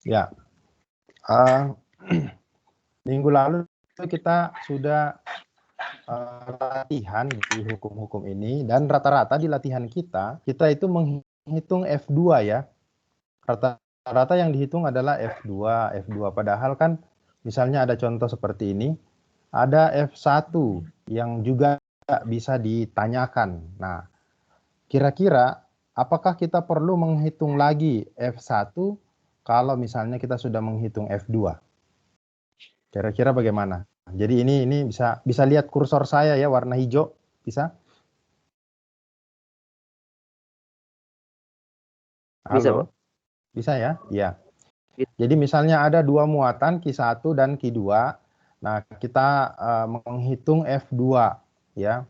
Ya, uh, minggu lalu kita sudah latihan di hukum-hukum ini, dan rata-rata di latihan kita itu menghitung F2 ya. Rata-rata yang dihitung adalah F2, F2. Padahal kan misalnya ada contoh seperti ini, ada F1 yang juga bisa ditanyakan. Nah, kira-kira apakah kita perlu menghitung lagi F1 kalau misalnya kita sudah menghitung F2? Kira-kira bagaimana? Jadi ini bisa lihat kursor saya ya, warna hijau, bisa? Bisa, Halo? Pak. Bisa ya? Iya. Bisa. Jadi misalnya ada dua muatan Q1 dan Q2. Nah, kita menghitung F2 ya.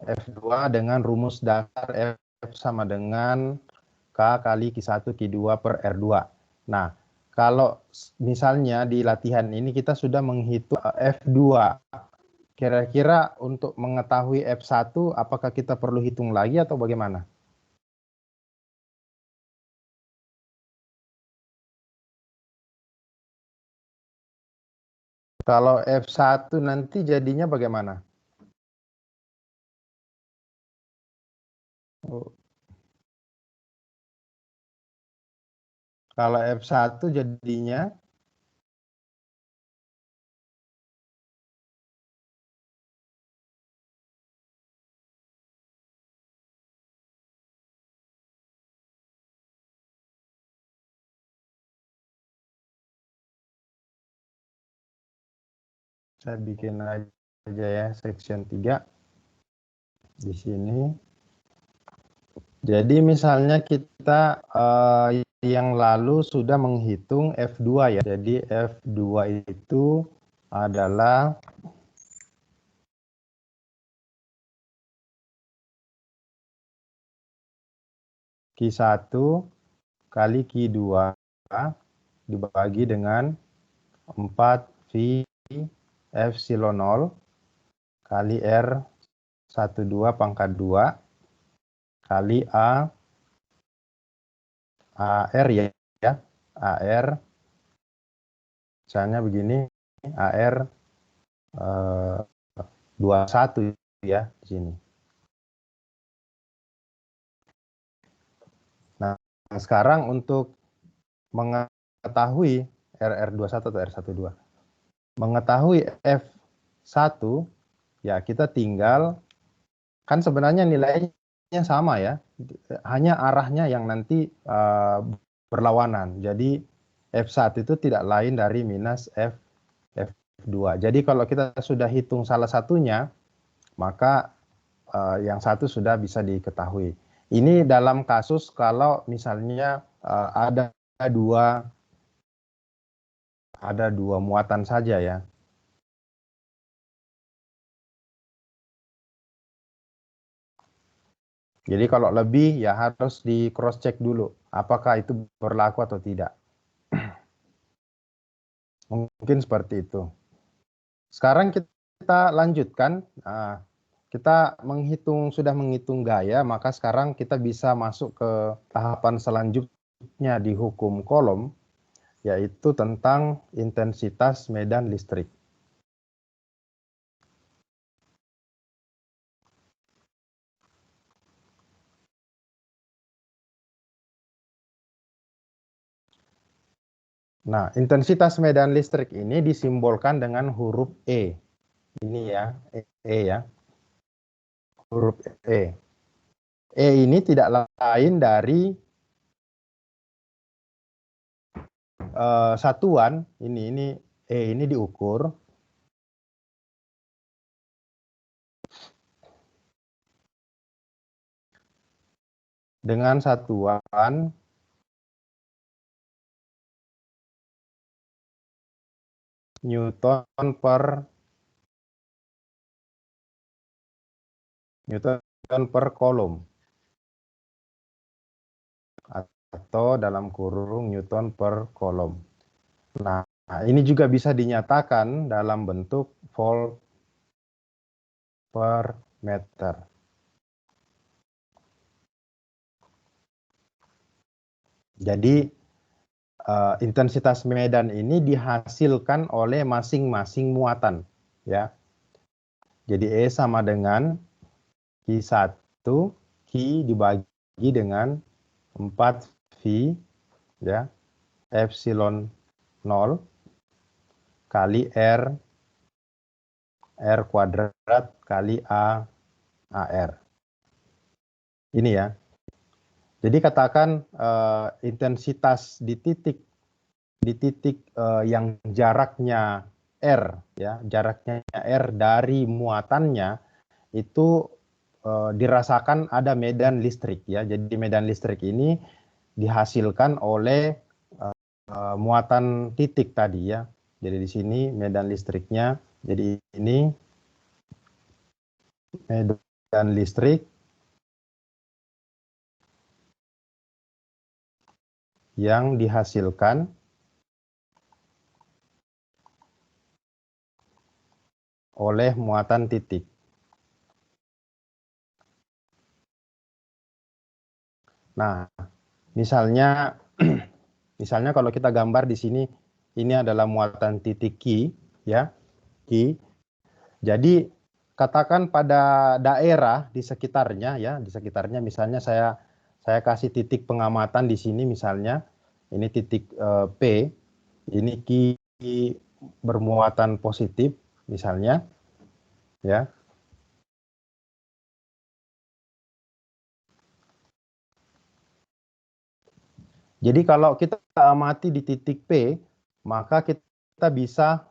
F2 dengan rumus dasar F sama dengan K kali Q1 Q2 per R2. Nah, kalau misalnya di latihan ini kita sudah menghitung F2, kira-kira untuk mengetahui F1 apakah kita perlu hitung lagi atau bagaimana? Kalau F1 nanti jadinya bagaimana? Kalau F1 jadinya saya bikin aja ya section 3 di sini. Jadi misalnya kita yang lalu sudah menghitung F2 ya. Jadi F2 itu adalah Q1 kali Q2 dibagi dengan 4V Epsilon 0 kali R12 pangkat 2 kali AR ya, AR misalnya begini, AR 21 ya di sini. Nah, sekarang untuk mengetahui RR21 atau R12, mengetahui F1 ya kita tinggal, kan sebenarnya nilainya sama ya, hanya arahnya yang nanti berlawanan. Jadi F1 itu tidak lain dari minus F2. Jadi kalau kita sudah hitung salah satunya, maka yang satu sudah bisa diketahui. Ini dalam kasus kalau misalnya ada dua muatan saja ya. Jadi kalau lebih ya harus di cross check dulu apakah itu berlaku atau tidak. Mungkin seperti itu. Sekarang kita lanjutkan. Kita sudah menghitung gaya, maka sekarang kita bisa masuk ke tahapan selanjutnya di hukum kolom, yaitu tentang intensitas medan listrik. Nah, intensitas medan listrik ini disimbolkan dengan huruf E. Ini ya, E ya. Huruf E. E ini tidak lain dari satuan, ini E ini diukur dengan satuan Newton per kolom, atau dalam kurung Newton per kolom. Nah, ini juga bisa dinyatakan dalam bentuk volt per meter. Jadi intensitas medan ini dihasilkan oleh masing-masing muatan, ya. Jadi E sama dengan Q1, Q dibagi dengan 4V, ya, epsilon 0 kali R kuadrat kali AR. Ini ya. Jadi katakan intensitas di titik yang jaraknya R, ya, jaraknya R dari muatannya itu dirasakan ada medan listrik, ya. Jadi medan listrik ini dihasilkan oleh muatan titik tadi, ya. Jadi di sini medan listriknya. Jadi ini medan listrik yang dihasilkan oleh muatan titik. Nah, misalnya misalnya kalau kita gambar di sini, ini adalah muatan titik Q, ya, Q. Jadi katakan pada daerah di sekitarnya, ya, di sekitarnya misalnya saya kasih titik pengamatan di sini misalnya, ini titik P, ini Q bermuatan positif misalnya, ya. Jadi kalau kita amati di titik P, maka kita bisa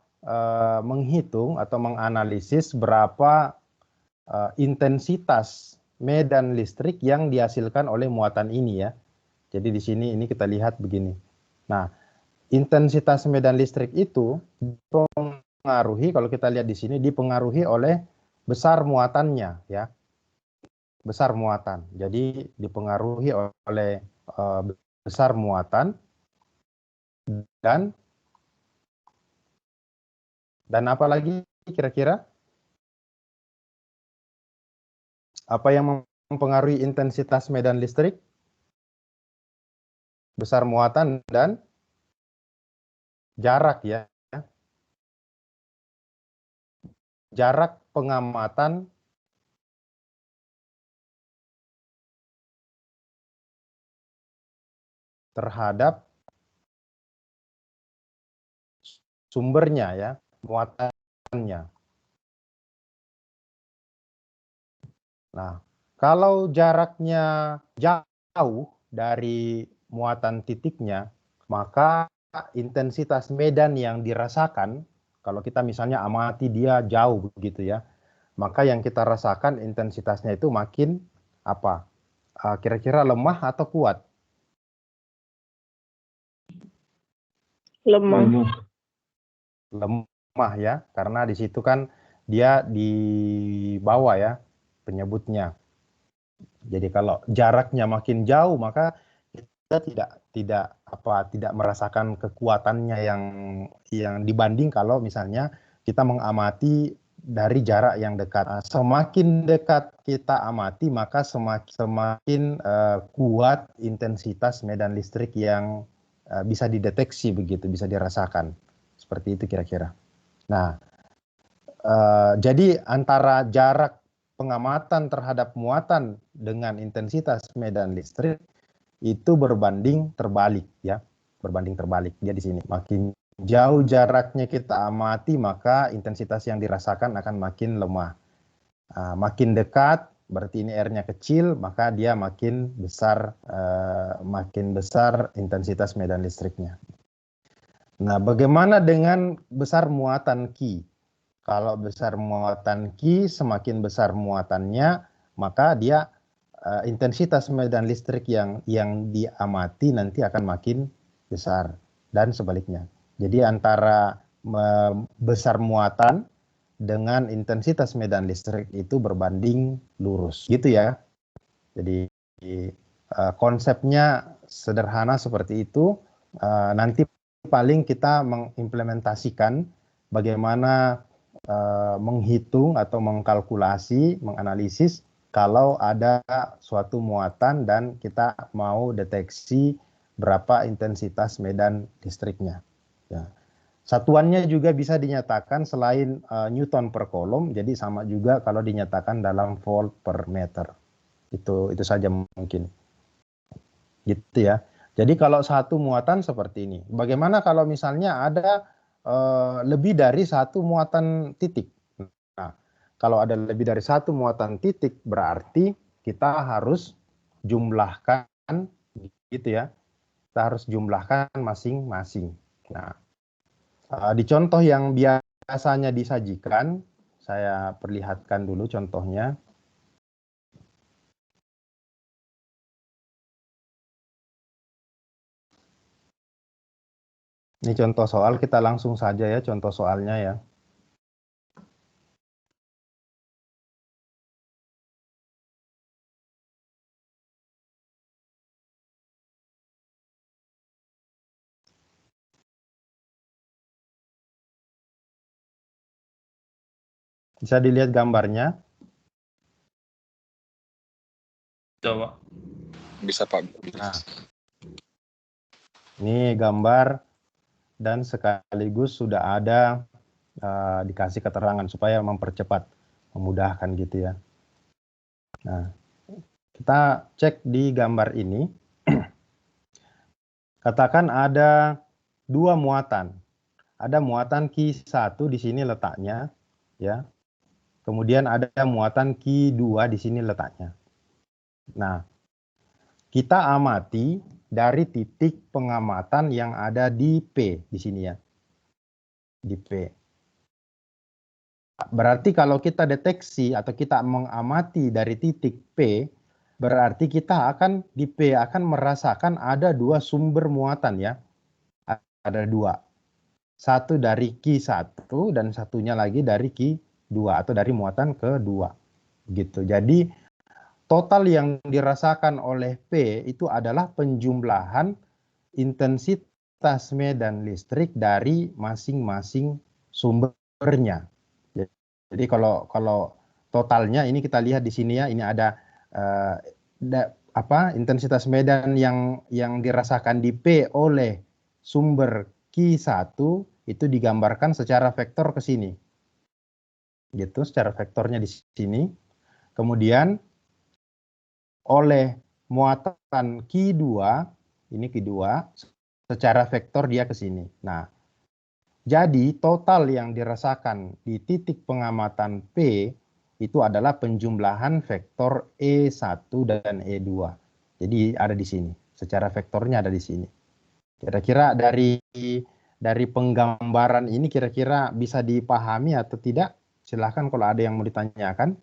menghitung atau menganalisis berapa intensitas medan listrik yang dihasilkan oleh muatan ini, ya. Jadi di sini ini kita lihat begini. Nah, intensitas medan listrik itu dipengaruhi, kalau kita lihat di sini, dipengaruhi oleh besar muatannya, ya. Besar muatan. Jadi dipengaruhi oleh besar muatan dan apa lagi kira-kira? Apa yang mempengaruhi intensitas medan listrik? Besar muatan dan jarak, ya. Jarak pengamatan terhadap sumbernya, ya, muatannya. Nah, kalau jaraknya jauh dari muatan titiknya, maka intensitas medan yang dirasakan, kalau kita misalnya amati dia jauh begitu, ya, maka yang kita rasakan intensitasnya itu makin apa? Kira-kira lemah atau kuat? Lemah. Lemah, ya, karena di situ kan dia di bawah, ya, penyebutnya. Jadi kalau jaraknya makin jauh, maka kita tidak merasakan kekuatannya yang dibanding kalau misalnya kita mengamati dari jarak yang dekat. Semakin dekat kita amati, maka semakin kuat intensitas medan listrik yang bisa dideteksi begitu, bisa dirasakan. Seperti itu kira-kira. Nah, jadi antara jarak pengamatan terhadap muatan dengan intensitas medan listrik itu berbanding terbalik, ya, berbanding terbalik. Dia di sini makin jauh jaraknya kita amati, maka intensitas yang dirasakan akan makin lemah. Makin dekat, berarti ini R-nya kecil, maka dia makin besar intensitas medan listriknya. Nah, bagaimana dengan besar muatan Q? Kalau besar muatan Q, semakin besar muatannya, maka dia intensitas medan listrik yang diamati nanti akan makin besar dan sebaliknya. Jadi antara besar muatan dengan intensitas medan listrik itu berbanding lurus, gitu ya. Jadi konsepnya sederhana seperti itu. Nanti paling kita mengimplementasikan bagaimana menghitung atau mengkalkulasi, menganalisis kalau ada suatu muatan dan kita mau deteksi berapa intensitas medan listriknya. Ya. Satuannya juga bisa dinyatakan selain Newton per kolom, jadi sama juga kalau dinyatakan dalam volt per meter. Itu saja mungkin. Gitu ya. Jadi kalau satu muatan seperti ini. Bagaimana kalau misalnya ada lebih dari satu muatan titik? Nah, kalau ada lebih dari satu muatan titik berarti kita harus jumlahkan gitu ya. Kita harus jumlahkan masing-masing. Nah, di contoh yang biasanya disajikan, saya perlihatkan dulu contohnya. Ini contoh soal, kita langsung saja ya contoh soalnya ya. Bisa dilihat gambarnya. Coba. Bisa Pak. Nah, ini gambar dan sekaligus sudah ada dikasih keterangan supaya mempercepat, memudahkan gitu ya. Nah, kita cek di gambar ini. Katakan ada dua muatan. Ada muatan Q1 di sini letaknya, ya. Kemudian ada muatan Q2 di sini letaknya. Nah, kita amati dari titik pengamatan yang ada di P di sini ya. Di P. Berarti kalau kita deteksi atau kita mengamati dari titik P, berarti kita akan di P akan merasakan ada dua sumber muatan ya. Ada dua. Satu dari Q1 dan satunya lagi dari Q2 atau dari muatan kedua. Gitu. Jadi total yang dirasakan oleh P itu adalah penjumlahan intensitas medan listrik dari masing-masing sumbernya. Jadi kalau totalnya ini kita lihat di sini ya, ini ada intensitas medan yang dirasakan di P oleh sumber Q1 itu digambarkan secara vektor ke sini. Gitu, secara vektornya di sini. Kemudian oleh muatan Q2, ini Q2, secara vektor dia ke sini. Nah, jadi total yang dirasakan di titik pengamatan P itu adalah penjumlahan vektor E1 dan E2. Jadi ada di sini, secara vektornya ada di sini. Kira-kira dari penggambaran ini kira-kira bisa dipahami atau tidak? Silahkan kalau ada yang mau ditanyakan.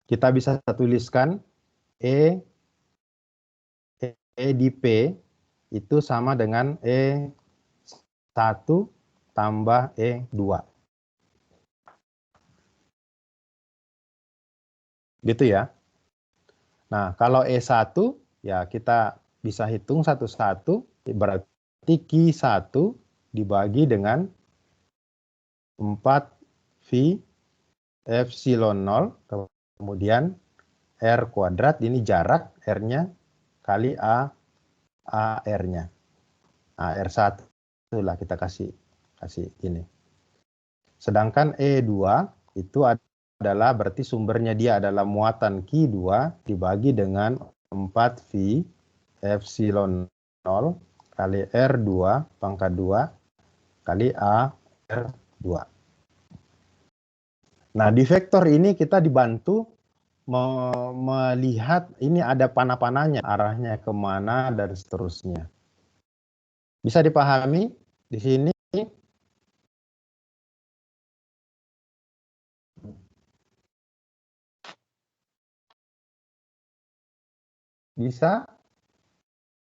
Kita bisa tuliskan E di P itu sama dengan E1 tambah E2. Gitu ya. Nah, kalau E1 ya kita bisa hitung satu-satu, berarti Q1 dibagi dengan 4 V epsilon 0, kemudian R kuadrat, ini jarak R-nya, kali R-nya. Nah, R1 lah kita kasih ini. Sedangkan E2 itu adalah berarti sumbernya dia adalah muatan Q2 dibagi dengan 4V epsilon 0 kali R2 pangkat 2 kali R2. Nah, di vektor ini kita dibantu melihat ini ada panah-panahnya, arahnya kemana dan seterusnya. Bisa dipahami di sini? Bisa?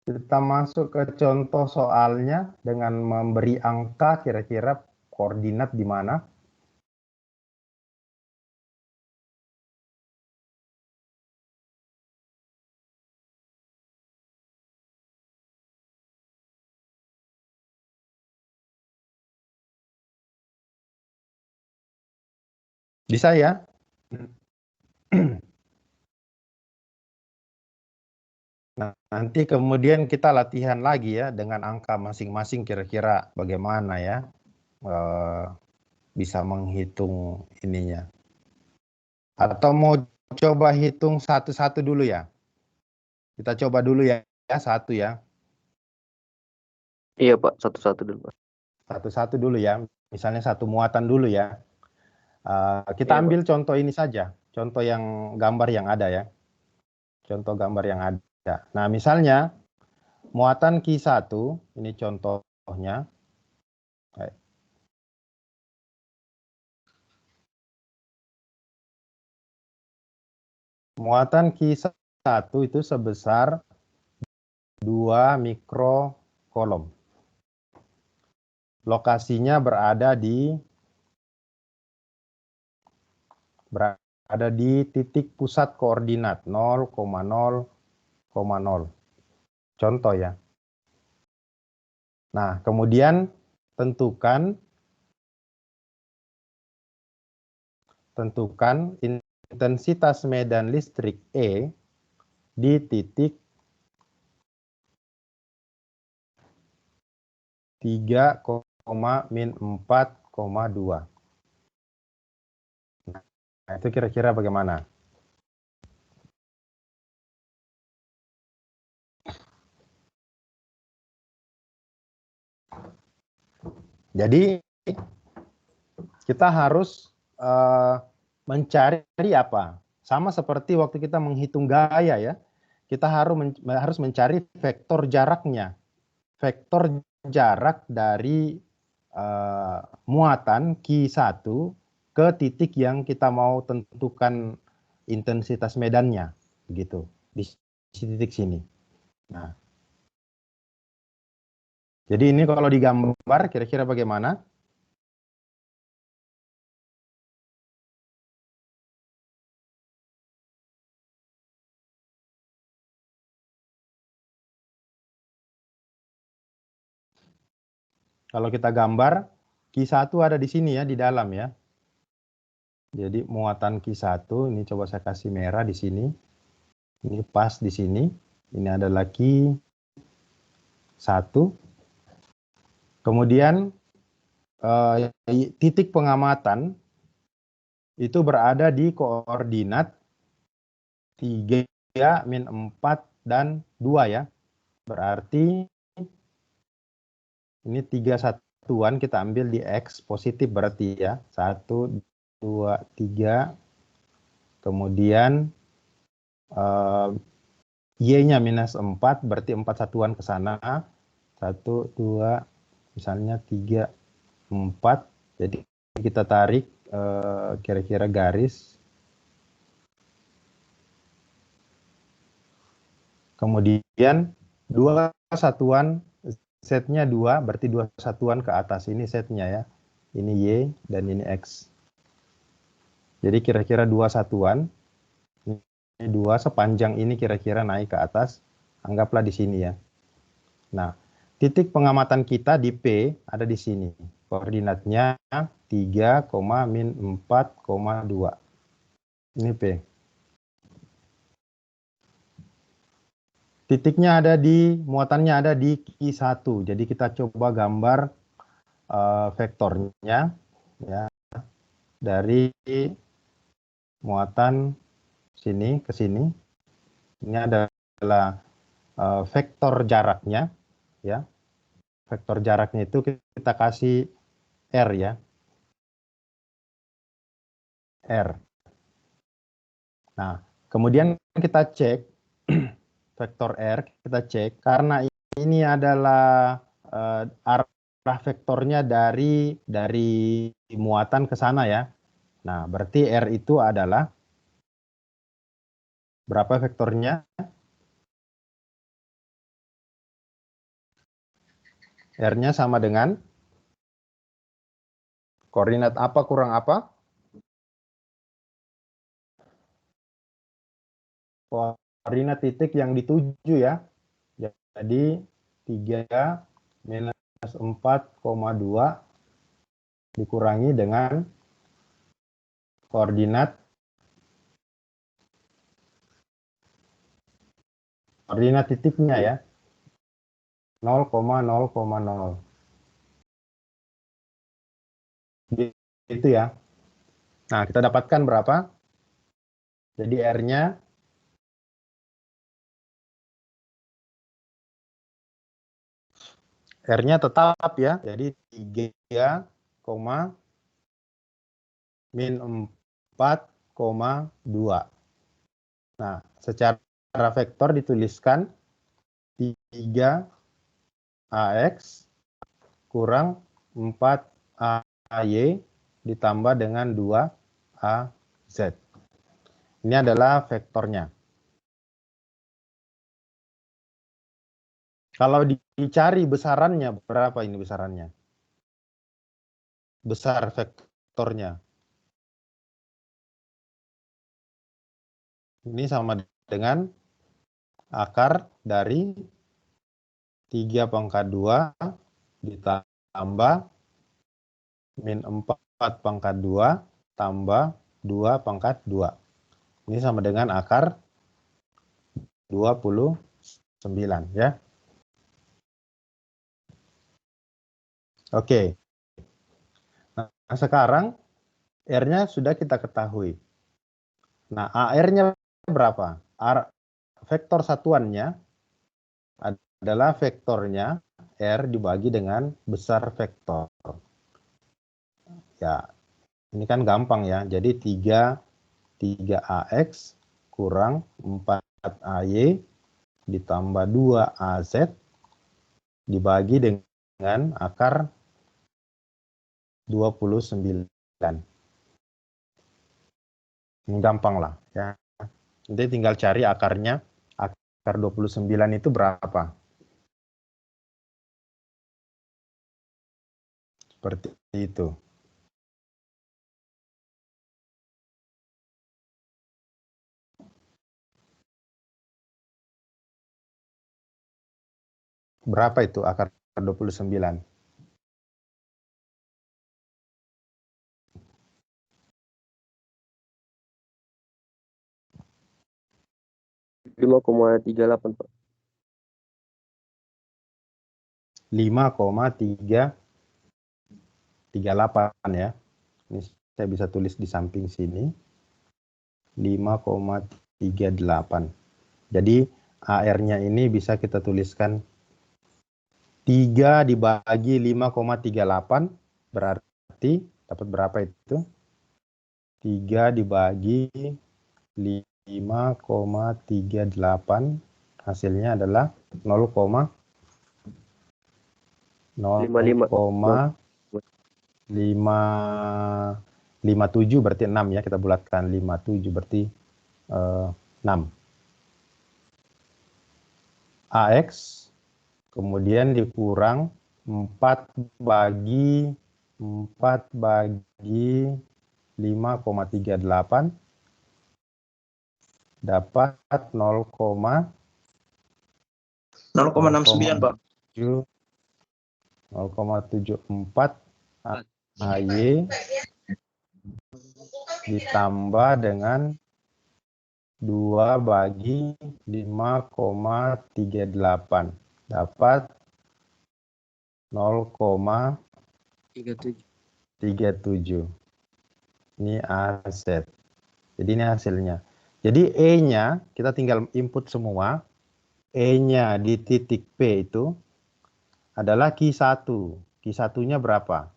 Kita masuk ke contoh soalnya dengan memberi angka kira-kira koordinat di mana. Bisa ya? Nah, nanti kemudian kita latihan lagi ya dengan angka masing-masing kira-kira bagaimana ya bisa menghitung ininya. Atau mau coba hitung satu-satu dulu ya? Kita coba dulu ya, satu ya. Iya Pak, satu-satu dulu Pak. Satu-satu dulu ya. Misalnya satu muatan dulu ya. Kita Iya, Pak. ambil contoh ini saja. Contoh yang gambar yang ada ya. Contoh gambar yang ada. Nah, misalnya muatan Q1, ini contohnya. Muatan Q1 itu sebesar 2 mikrokolom. Lokasinya berada di titik pusat koordinat 0,0,0. Contoh ya. Nah, kemudian tentukan intensitas medan listrik E di titik 3,-4,2. Nah, itu kira-kira bagaimana? Jadi kita harus mencari apa? Sama seperti waktu kita menghitung gaya ya. Kita harus mencari vektor jaraknya. Vektor jarak dari muatan Q1 ke titik yang kita mau tentukan intensitas medannya, begitu. Di titik sini. Nah, jadi ini kalau digambar kira-kira bagaimana? Kalau kita gambar, Q1 ada di sini ya, di dalam ya. Jadi muatan Q1, ini coba saya kasih merah di sini. Ini pas di sini. Ini adalah Q1. Kemudian titik pengamatan itu berada di koordinat 3, -4, dan 2 ya. Berarti ini 3 satuan kita ambil di X positif berarti ya. 1, 2, 3. Kemudian Y-nya -4 berarti 4 satuan ke sana. 1, 2, misalnya 3, 4. Jadi kita tarik kira-kira garis. Kemudian 2 satuan, setnya 2, berarti 2 satuan ke atas. Ini setnya ya. Ini Y dan ini X. Jadi kira-kira 2 satuan. Ini 2, sepanjang ini kira-kira naik ke atas. Anggaplah di sini ya. Nah, titik pengamatan kita di P ada di sini. Koordinatnya 3, -4,2. Ini P. Titiknya ada muatannya ada di Q1. Jadi kita coba gambar vektornya ya, dari muatan sini ke sini. Ini adalah vektor jaraknya ya. Vektor jaraknya itu kita kasih R ya. R. Nah, kemudian kita cek vektor R, kita cek karena ini adalah arah vektornya dari muatan ke sana ya. Nah, berarti R itu adalah berapa vektornya? R-nya sama dengan koordinat apa kurang apa? Koordinat titik yang dituju ya. Jadi 3 - 4,2 dikurangi dengan koordinat titiknya ya, 0,0,0. Gitu ya. Nah, kita dapatkan berapa? Jadi R-nya tetap ya. Jadi 3, min 4,2. Nah, secara vektor dituliskan 3AX kurang 4AY ditambah dengan 2AZ. Ini adalah vektornya. Kalau dicari besarannya, berapa ini besarannya? Besar vektornya. Ini sama dengan akar dari 3/2 ditambah min 4/2 tambah 2/2. Ini sama dengan akar 29 ya. Oke. Nah, sekarang R-nya sudah kita ketahui. Nah, AR-nya berapa? Vektor satuannya adalah vektornya R dibagi dengan besar vektor. Ya, ini kan gampang ya. Jadi 3AX kurang 4AY ditambah 2AZ dibagi dengan akar 29. Ini gampang lah ya. Nanti tinggal cari akarnya. Akar 29 itu berapa? Seperti itu. Berapa itu akar 29? $5,38, Pak. 5,338 ya. Ini saya bisa tulis di samping sini. 5,38. Jadi AR-nya ini bisa kita tuliskan 3 dibagi 5,38 berarti dapat berapa itu? 3 dibagi 5,38 hasilnya adalah 0,557 berarti 6 ya, kita bulatkan 57 berarti 6. AX kemudian dikurang 4 bagi 5,38 dapat 0,69, Pak. 0,74 AY ditambah dengan 2 bagi 5,38 dapat 0,37. Ini AZ. Jadi ini hasilnya. Jadi E-nya kita tinggal input semua. E-nya di titik P itu adalah Q1. Q1-nya berapa?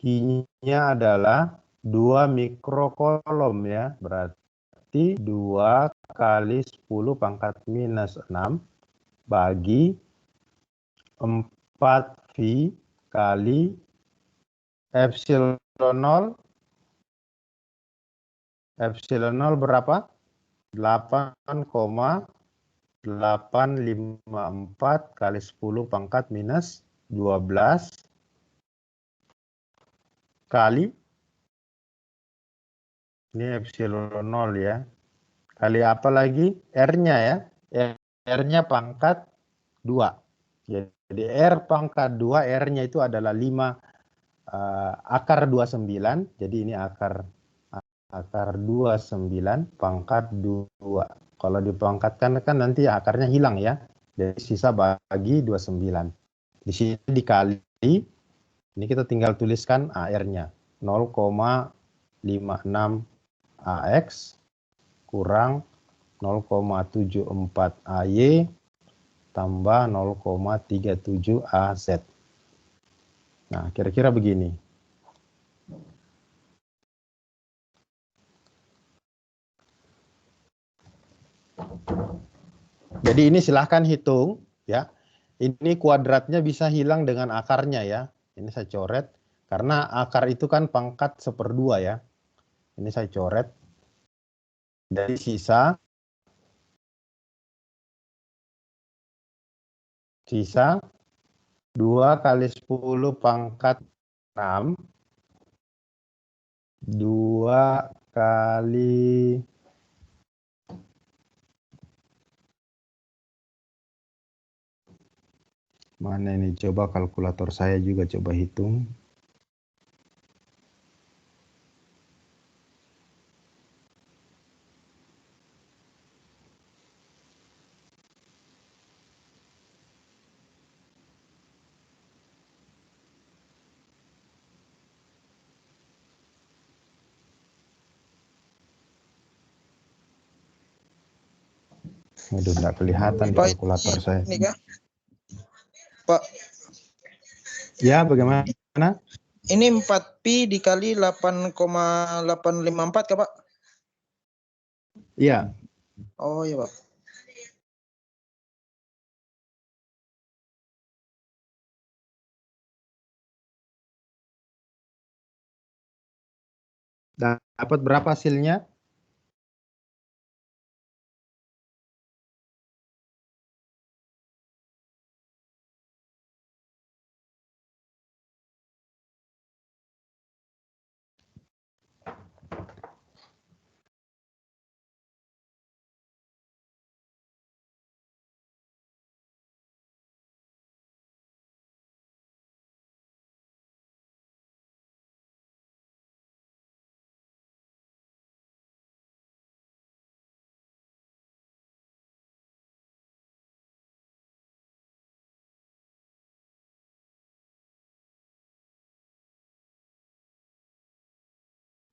Q-nya adalah 2 mikrokolom ya. Berarti 2 kali 10 pangkat minus 6 bagi 4V kali epsilon 0. Epsilon 0 berapa? 8,854 kali 10 pangkat minus 12 kali, ini epsilon 0 ya, kali apa lagi? R-nya ya, R-nya pangkat 2. Jadi R pangkat 2, R-nya itu adalah 5 akar 29, jadi ini akar akar 29 pangkat 2. Kalau dipangkatkan kan nanti akarnya hilang ya. Jadi sisa bagi 29. Di sini dikali, ini kita tinggal tuliskan AR-nya. 0,56 AX kurang 0,74 AY tambah 0,37 AZ. Nah, kira-kira begini. Jadi ini silahkan hitung ya. Ini kuadratnya bisa hilang dengan akarnya ya. Ini saya coret karena akar itu kan pangkat 1/2 ya. Ini saya coret. Dari sisa 2 kali 10 pangkat 6 2 kali mana ini, coba kalkulator saya juga coba hitung. Waduh, nggak kelihatan di Pak, kalkulator saya. ini Kak. Pak, Ya, bagaimana? ini 4pi dikali 8,854 Kak, Pak? Iya. Oh iya, Pak. Dapat berapa hasilnya?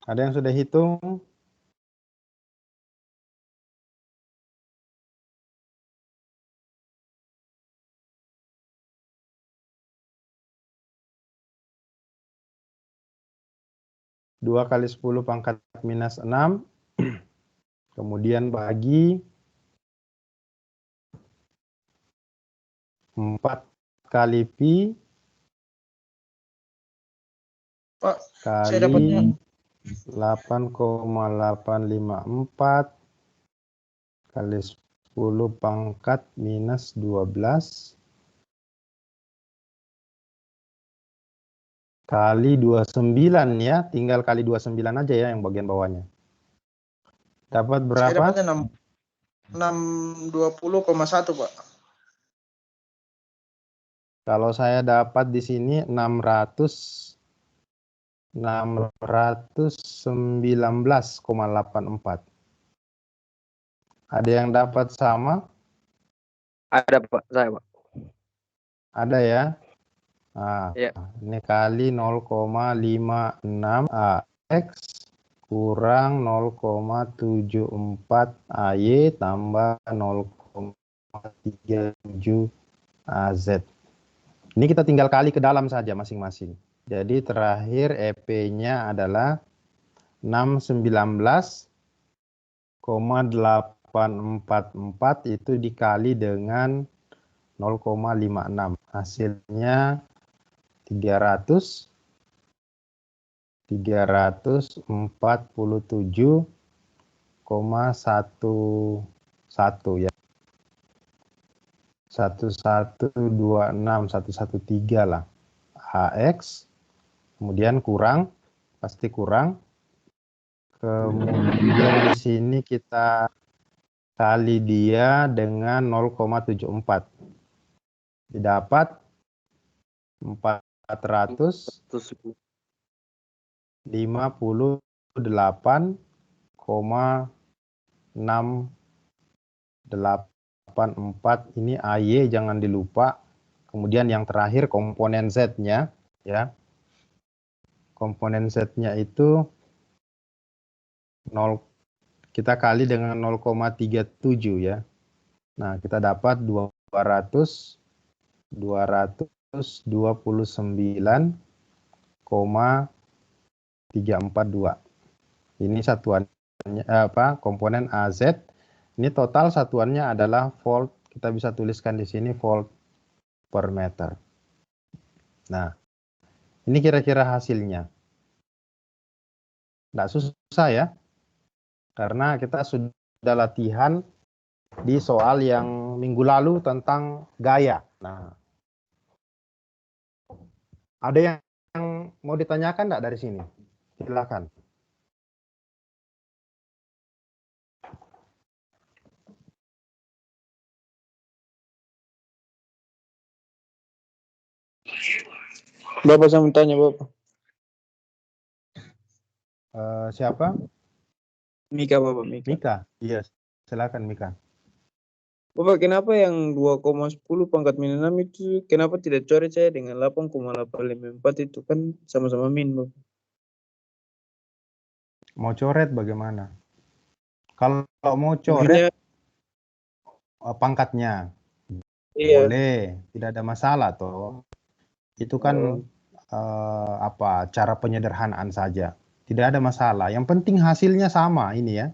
Ada yang sudah hitung? Dua kali 10 pangkat minus 6. Kemudian bagi 4 kali pi Pak, saya dapatnya kali 8,854 kali 10 pangkat minus 12 kali 29 ya, tinggal kali 29 aja ya yang bagian bawahnya. Dapat saya berapa? dapatnya 620,1 Pak. Kalau saya dapat di sini 619,84. Ada yang dapat sama? Ada Pak, saya Pak. Ada ya. Nah, Ya. ini kali 0,56 AX kurang 0,74 AY tambah 0,37 AZ. Ini kita tinggal kali ke dalam saja masing-masing. Jadi terakhir EP-nya adalah 619,844 itu dikali dengan 0,56. Hasilnya 347,11 ya. 1126113 lah. HX kemudian kurang, pasti kurang. Kemudian di sini kita kali dia dengan 0,74. Didapat 458,4 0,684 ini AY jangan dilupa. Kemudian yang terakhir komponen Z-nya ya. Komponen Z-nya itu 0, kita kali dengan 0,37 ya. Nah, kita dapat 229,342. Ini satuannya komponen AZ. Ini total satuannya adalah volt. Kita bisa tuliskan di sini volt per meter. Nah, ini kira-kira hasilnya. Nggak susah ya. Karena kita sudah latihan di soal yang minggu lalu tentang gaya. Nah, ada yang mau ditanyakan enggak dari sini? Silakan. Bapak saya mau tanya Bapak. Siapa? Mika Bapak, Mika. Mika. Iya, silakan Mika. Bapak, kenapa yang 2,10 pangkat min 6 itu kenapa tidak coret saya dengan 8,854 itu kan sama-sama min, Bapak? Mau coret bagaimana? Kalau mau coret pangkatnya, iya. boleh, tidak ada masalah toh. Itu kan cara penyederhanaan saja. Tidak ada masalah. Yang penting hasilnya sama ini ya.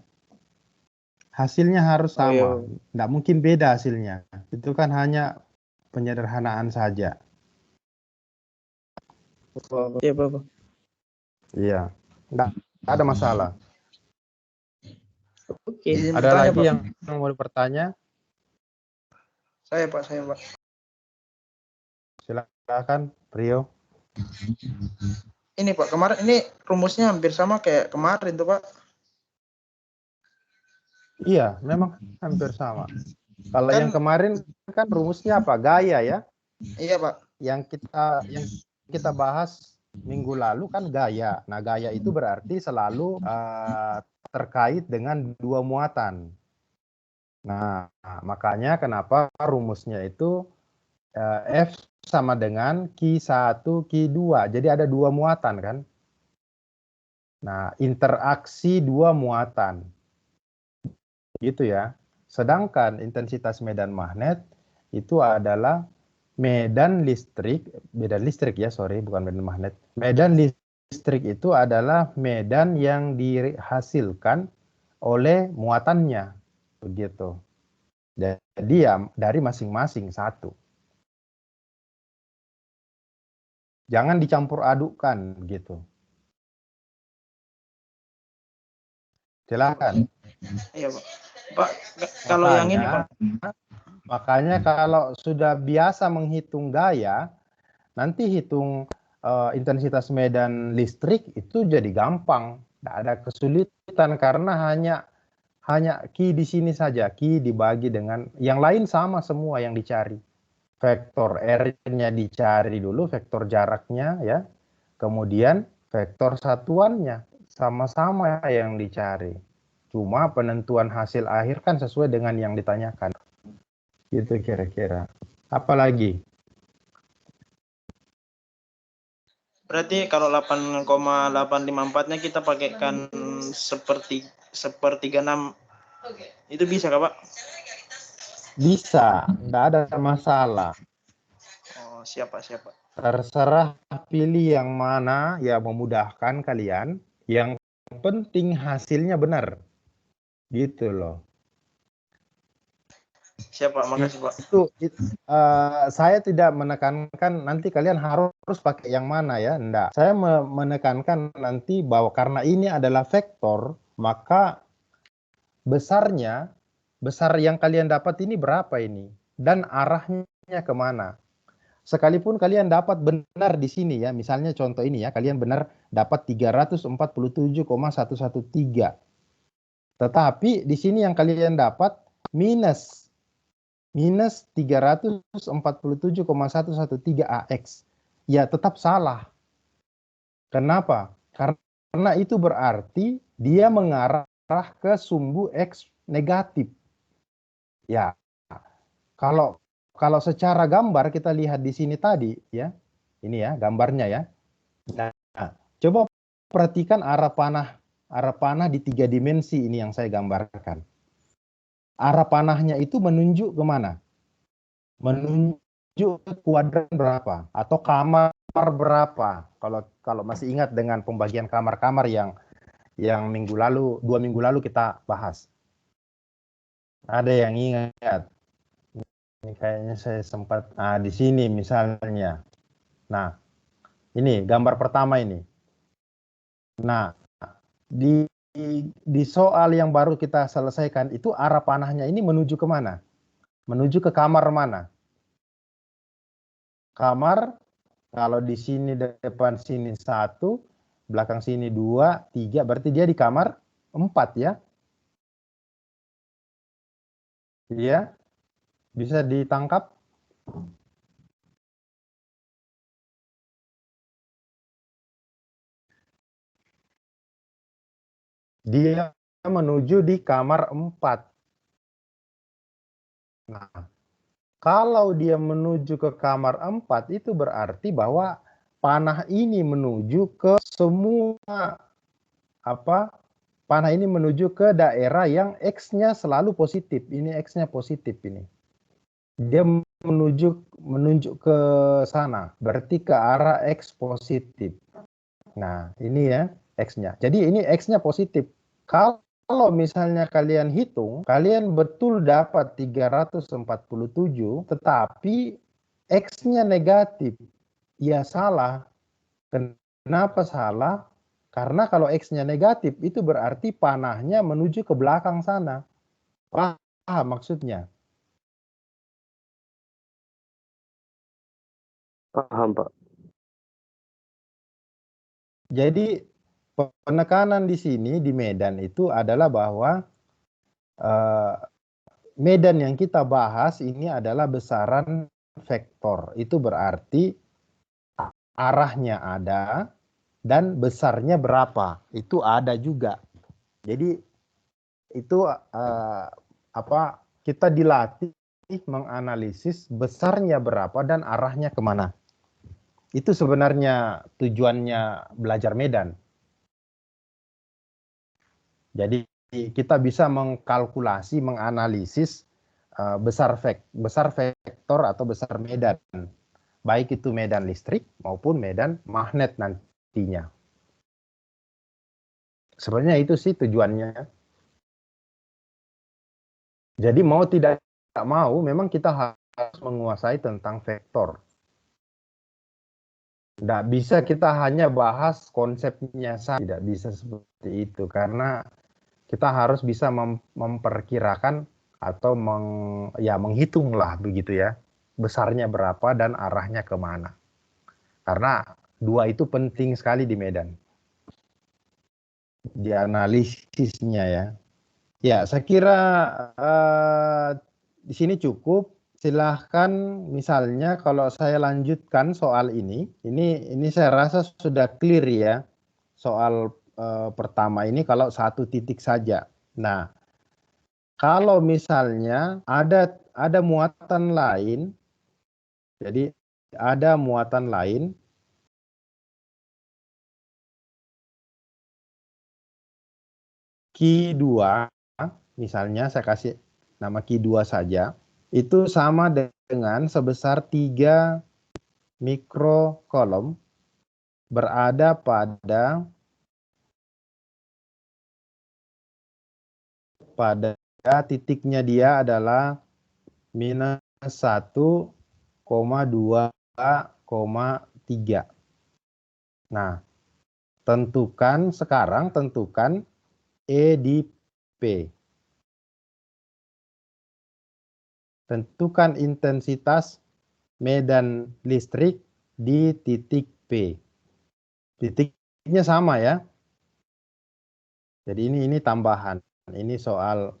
Hasilnya harus sama. Nggak mungkin beda hasilnya. Itu kan hanya penyederhanaan saja. Iya, Bapak. Iya. Nggak ada masalah. Oke. Ada lagi yang mau bertanya? Saya, Pak. Silakan, Rio. Ini Pak, kemarin ini rumusnya hampir sama kayak kemarin tuh Pak. Iya, memang hampir sama. Kalau yang kemarin kan rumusnya apa? Gaya ya? Iya Pak. Yang kita bahas minggu lalu kan gaya. Nah, gaya itu berarti selalu terkait dengan dua muatan. Nah, makanya kenapa rumusnya itu F sama dengan Q1, Q2. Jadi ada dua muatan kan? Nah, interaksi dua muatan. Gitu ya. Sedangkan intensitas medan magnet itu adalah medan listrik ya, bukan medan magnet. Medan listrik itu adalah medan yang dihasilkan oleh muatannya. Begitu. Jadi ya dari masing-masing satu. Jangan dicampur adukkan gitu. Silakan. Iya Pak. Pak, kalau yang ini Pak. Makanya kalau sudah biasa menghitung gaya, nanti hitung intensitas medan listrik itu jadi gampang. Tidak ada kesulitan karena hanya Q di sini saja. Q dibagi dengan yang lain sama semua yang dicari. Vektor R-nya dicari dulu, vektor jaraknya ya. Kemudian vektor satuannya sama-sama yang dicari. Cuma penentuan hasil akhir kan sesuai dengan yang ditanyakan. Gitu kira-kira. Apalagi? Berarti kalau 8,854-nya kita pakaikan sepertiga 6. Itu bisa Kak, Pak? Bisa, enggak ada masalah. Oh, siapa? Terserah pilih yang mana ya memudahkan kalian. Yang penting hasilnya benar. Gitu loh. Siapa? Makasih Pak. Saya tidak menekankan nanti kalian harus pakai yang mana ya, enggak. Saya menekankan nanti bahwa karena ini adalah vektor, maka besar yang kalian dapat ini berapa ini dan arahnya kemana. Sekalipun kalian dapat benar di sini ya, misalnya contoh ini ya, kalian benar dapat 347,113. Tetapi di sini yang kalian dapat minus 347,113 AX. Ya tetap salah. Kenapa? Karena itu berarti dia mengarah mengarah ke sumbu X negatif. Ya, kalau secara gambar kita lihat di sini tadi ya, ini ya gambarnya ya. Nah, coba perhatikan arah panah di 3 dimensi ini yang saya gambarkan. Arah panahnya itu menunjuk kemana? Menunjuk ke kuadran berapa atau kamar berapa? Kalau masih ingat dengan pembagian kamar-kamar yang 2 minggu lalu kita bahas. Ada yang ingat? Ini kayaknya saya sempat di sini misalnya. Nah, ini gambar pertama ini. Nah, di soal yang baru kita selesaikan itu arah panahnya ini menuju ke mana? Menuju ke kamar mana? Kamar, kalau di sini depan sini 1, belakang sini 2, 3, berarti dia di kamar 4 ya. Iya, bisa ditangkap? Dia menuju di kamar 4. Nah, kalau dia menuju ke kamar 4 itu berarti bahwa panah ini menuju ke semua panah ini menuju ke daerah yang X-nya selalu positif. Ini X-nya positif ini. Dia menunjuk ke sana, berarti ke arah X positif. Nah, ini ya X-nya. Jadi ini X-nya positif. Kalau misalnya kalian hitung, kalian betul dapat 347, tetapi X-nya negatif. Ya salah. Kenapa salah? Karena kalau X-nya negatif, itu berarti panahnya menuju ke belakang sana. Paham maksudnya? Paham, Pak. Jadi penekanan di sini di Medan itu adalah bahwa Medan yang kita bahas ini adalah besaran vektor. Itu berarti arahnya ada dan besarnya berapa. Itu ada juga. Jadi itu kita dilatih menganalisis besarnya berapa dan arahnya kemana. Itu sebenarnya tujuannya belajar Medan. Jadi kita bisa mengkalkulasi, menganalisis besar vektor atau besar medan, baik itu medan listrik maupun medan magnet nantinya. Sebenarnya itu sih tujuannya. Jadi mau tidak mau, memang kita harus menguasai tentang vektor. Tidak bisa kita hanya bahas konsepnya saja, tidak bisa seperti itu, karena kita harus bisa memperkirakan atau menghitung lah begitu ya, besarnya berapa dan arahnya kemana. Karena dua itu penting sekali di Medan, di analisisnya ya. Ya, saya kira di sini cukup. Silahkan misalnya kalau saya lanjutkan soal ini saya rasa sudah clear ya. Soal pertama ini kalau satu titik saja. Nah, kalau misalnya ada muatan lain, jadi ada muatan lain, Q2, misalnya saya kasih nama Q2 saja, itu sama dengan sebesar 3 mikrokolom berada pada titiknya dia adalah minus 1,2,3. Nah, tentukan E di P. Tentukan intensitas medan listrik di titik P. Titiknya sama ya. Jadi ini tambahan. Ini soal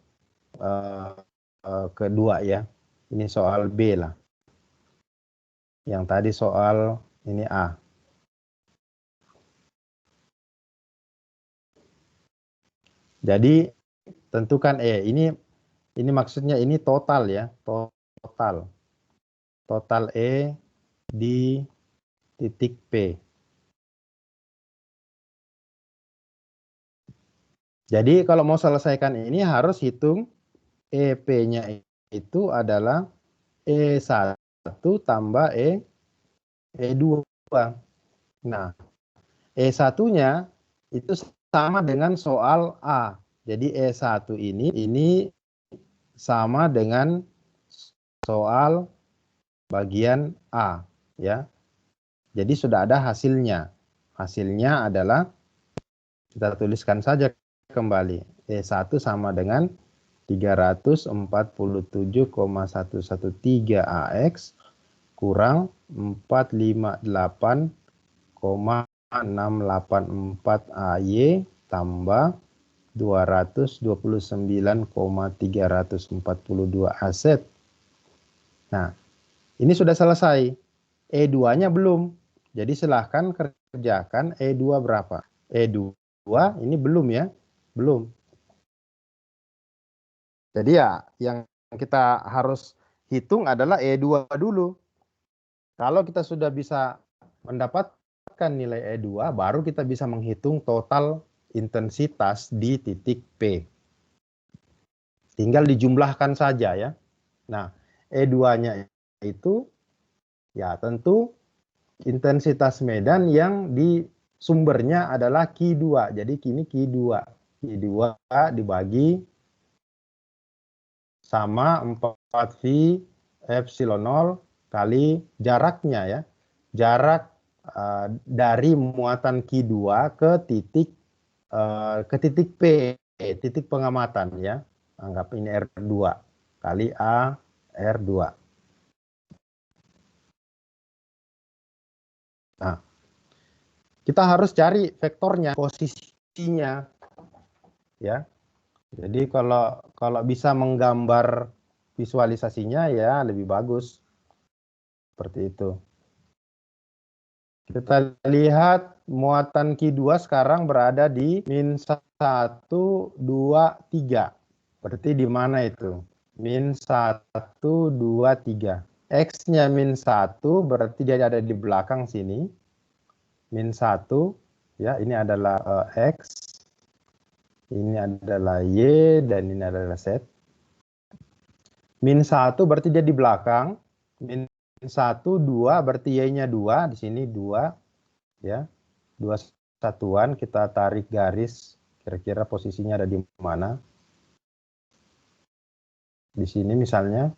kedua ya. Ini soal B lah. Yang tadi soal ini A. Jadi tentukan E. Ini maksudnya ini total ya, total. Total E di titik P. Jadi kalau mau selesaikan ini harus hitung EP-nya itu adalah E1 tambah E2. Nah, E1-nya itu sama dengan soal A. Jadi E1 ini sama dengan soal bagian A, ya. Jadi sudah ada hasilnya. Hasilnya adalah kita tuliskan saja kembali. E1 sama dengan 347,113 AX kurang 458,684 AY tambah 229,342 aset. Nah, ini sudah selesai. E2-nya belum. Jadi silahkan kerjakan E2 berapa. E2 ini belum ya. Belum. Jadi ya yang kita harus hitung adalah E2 dulu. Kalau kita sudah bisa mendapatkan nilai E2, baru kita bisa menghitung total intensitas di titik P. Tinggal dijumlahkan saja ya. Nah, E2-nya itu ya tentu intensitas medan yang di sumbernya adalah Q2. Jadi ini Q2. Q2 dibagi sama 4V epsilon 0 kali jaraknya ya. Jarak dari muatan Q2 ke titik P, titik pengamatan ya. Anggap ini R2 kali A R2. Nah, kita harus cari vektornya, posisinya ya. Jadi kalau bisa menggambar visualisasinya ya lebih bagus. Seperti itu. Kita lihat muatan Q2 sekarang berada di min 1, 2, 3. Berarti di mana itu? Min 1, 2, 3. X-nya min 1 berarti dia ada di belakang sini. Min 1 ya, ini adalah X. Ini adalah Y dan ini adalah Z. Min 1 berarti dia di belakang. Min 1, 2 berarti Y-nya 2. Di sini 2. Ya. 2 satuan. Kita tarik garis. Kira-kira posisinya ada di mana. Di sini misalnya.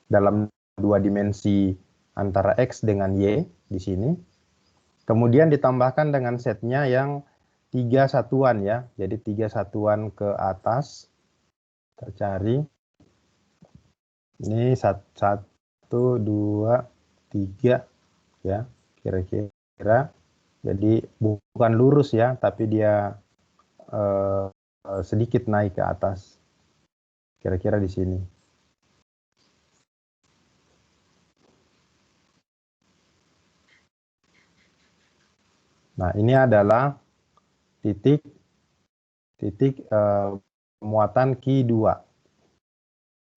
Dalam 2 dimensi antara X dengan Y. Di sini. Kemudian ditambahkan dengan Z-nya yang 3 satuan ya. Jadi 3 satuan ke atas. Kita cari. Ini 1, 2, 3 ya. Kira-kira. Jadi bukan lurus ya. Tapi dia sedikit naik ke atas. Kira-kira di sini. Nah, ini adalah titik muatan Q2.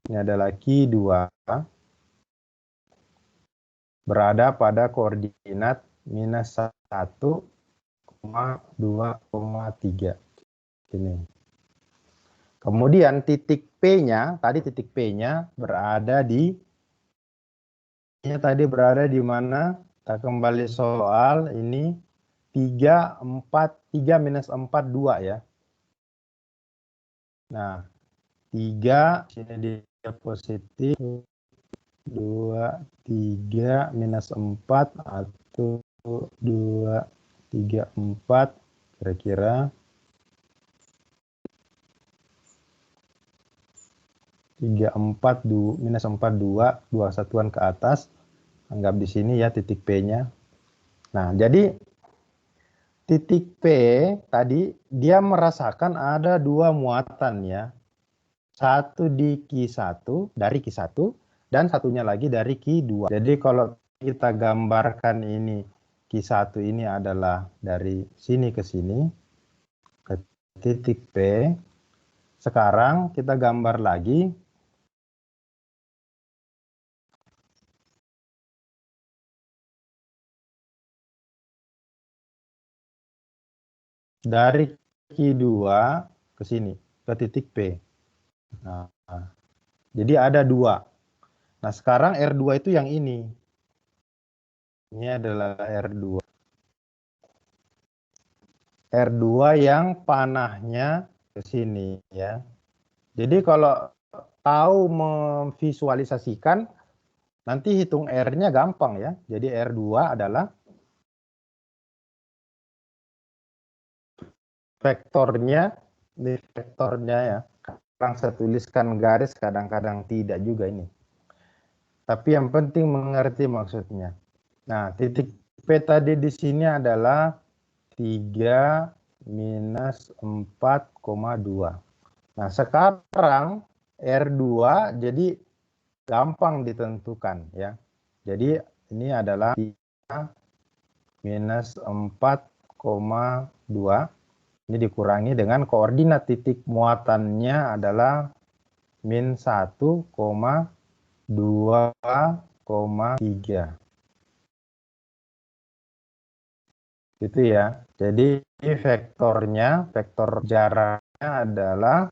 Ini adalah Q2 berada pada koordinat minus 1,2,3. Ini. Kemudian titik P-nya, tadi titik P-nya berada di mana? Kita kembali soal ini 3 minus 4, 2 ya. Nah, 3 sini dia positif, 2, 3 minus 4 atau 2, 3, 4 kira-kira 3, 4, minus 4, 2 satuan ke atas. Anggap di sini ya titik P-nya. Nah, jadi titik P tadi dia merasakan ada 2 muatan ya. Satu di Q1, dari Q1, dan satunya lagi dari Q2. Jadi kalau kita gambarkan ini, Q1 ini adalah dari sini ke sini, ke titik P. Sekarang kita gambar lagi. Dari Q2 ke sini, ke titik P. Nah, jadi ada 2. Nah, sekarang R2 itu yang ini. Ini adalah R2. R2 yang panahnya ke sini ya. Jadi kalau tahu memvisualisasikan, nanti hitung R-nya gampang ya. Jadi R2 adalah vektornya, ini vektornya ya. Kadang saya tuliskan garis, kadang-kadang tidak juga ini. Tapi yang penting mengerti maksudnya. Nah, titik P tadi di sini adalah 3 minus 4,2. Nah, sekarang R2 jadi gampang ditentukan ya. Jadi ini adalah 3 minus 4,2. Ini dikurangi dengan koordinat titik muatannya adalah min 1,2,3. Gitu ya. Jadi vektornya, vektor jaraknya adalah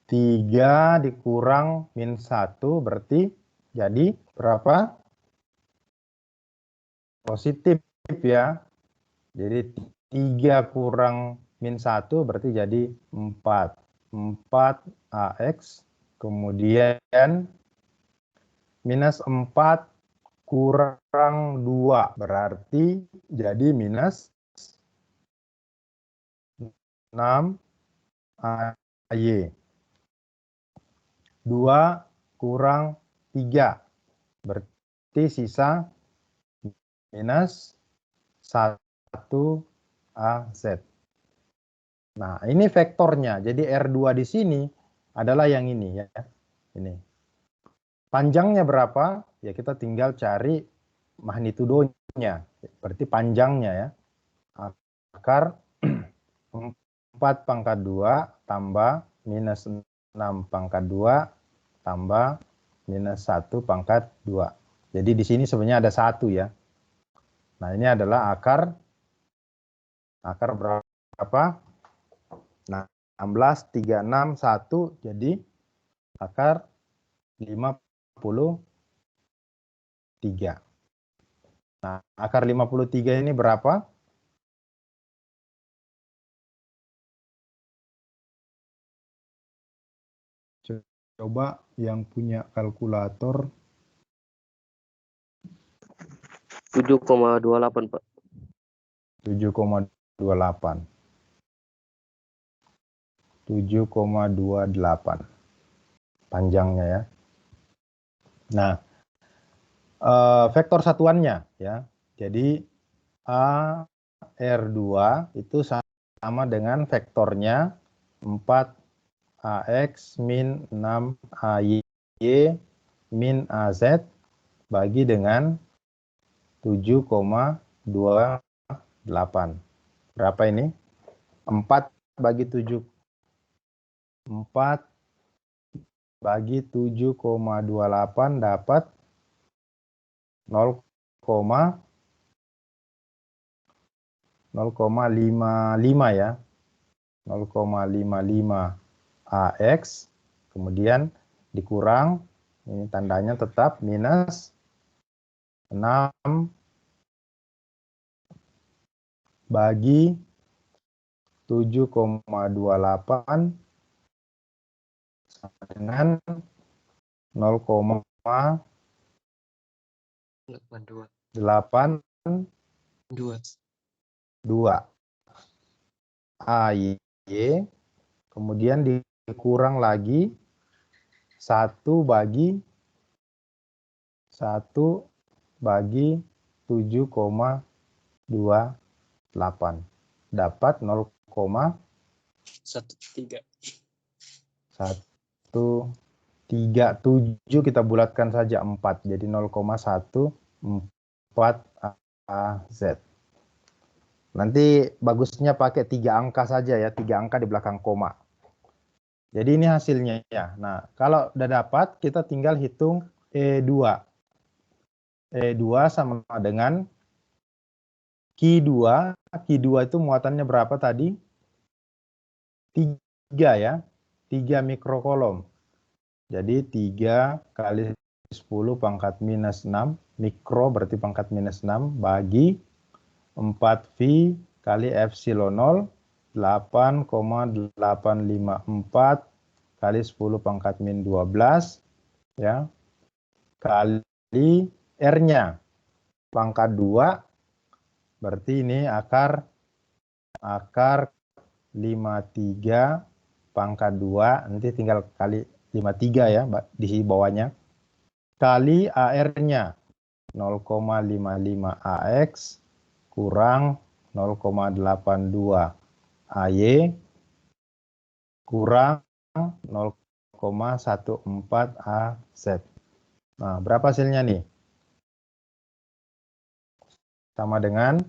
3 dikurang min 1 berarti jadi berapa? Positif ya. Jadi 3 kurang min 1 berarti jadi 4. 4 AX kemudian minus 4 kurang 2 berarti jadi minus 6 AY. 2 kurang 3 berarti sisa minus 1 AZ. Nah, ini vektornya. Jadi R2 di sini adalah yang ini ya. Ini. Panjangnya berapa? Ya kita tinggal cari magnitudonya. Berarti panjangnya ya. Akar 4 pangkat 2 tambah minus 6 pangkat 2 tambah minus 1 pangkat 2. Jadi di sini sebenarnya ada 1 ya. Nah, ini adalah akar berapa? Nah, 16, 36, 1 jadi akar 53. Nah, akar 53 ini berapa? Coba yang punya kalkulator. 7,28 Pak. 7,28. 7,28 panjangnya ya. Nah, vektor satuannya ya. Jadi A R2 itu sama dengan vektornya 4 AX min 6 AY min AZ bagi dengan 7,28. Berapa ini? 4 bagi 7. 4 bagi 7,28 dapat 0,55 ya. 0,55 AX kemudian dikurang, ini tandanya tetap minus 6 bagi 7,28 sama dengan 0,82 AY kemudian dikurang lagi 1 bagi 7,28 dapat 0,137 kita bulatkan saja 4 jadi 0,14 AZ. Nanti bagusnya pakai 3 angka saja ya, 3 angka di belakang koma. Jadi ini hasilnya ya. Nah, kalau udah dapat, kita tinggal hitung E2. E2 sama dengan Q2. Q2 itu muatannya berapa tadi? 3 ya. 3 mikrokolom. Jadi 3 kali 10 pangkat minus 6. Mikro berarti pangkat minus 6 bagi 4V kali epsilon 0. 8,854 kali 10 pangkat min 12 ya, kali R-nya pangkat 2, berarti ini akar 53 pangkat 2, nanti tinggal kali 53 ya di bawahnya, kali AR-nya 0,55 AX kurang 0,82 AY kurang 0,14 AZ. Nah, berapa hasilnya nih? Sama dengan,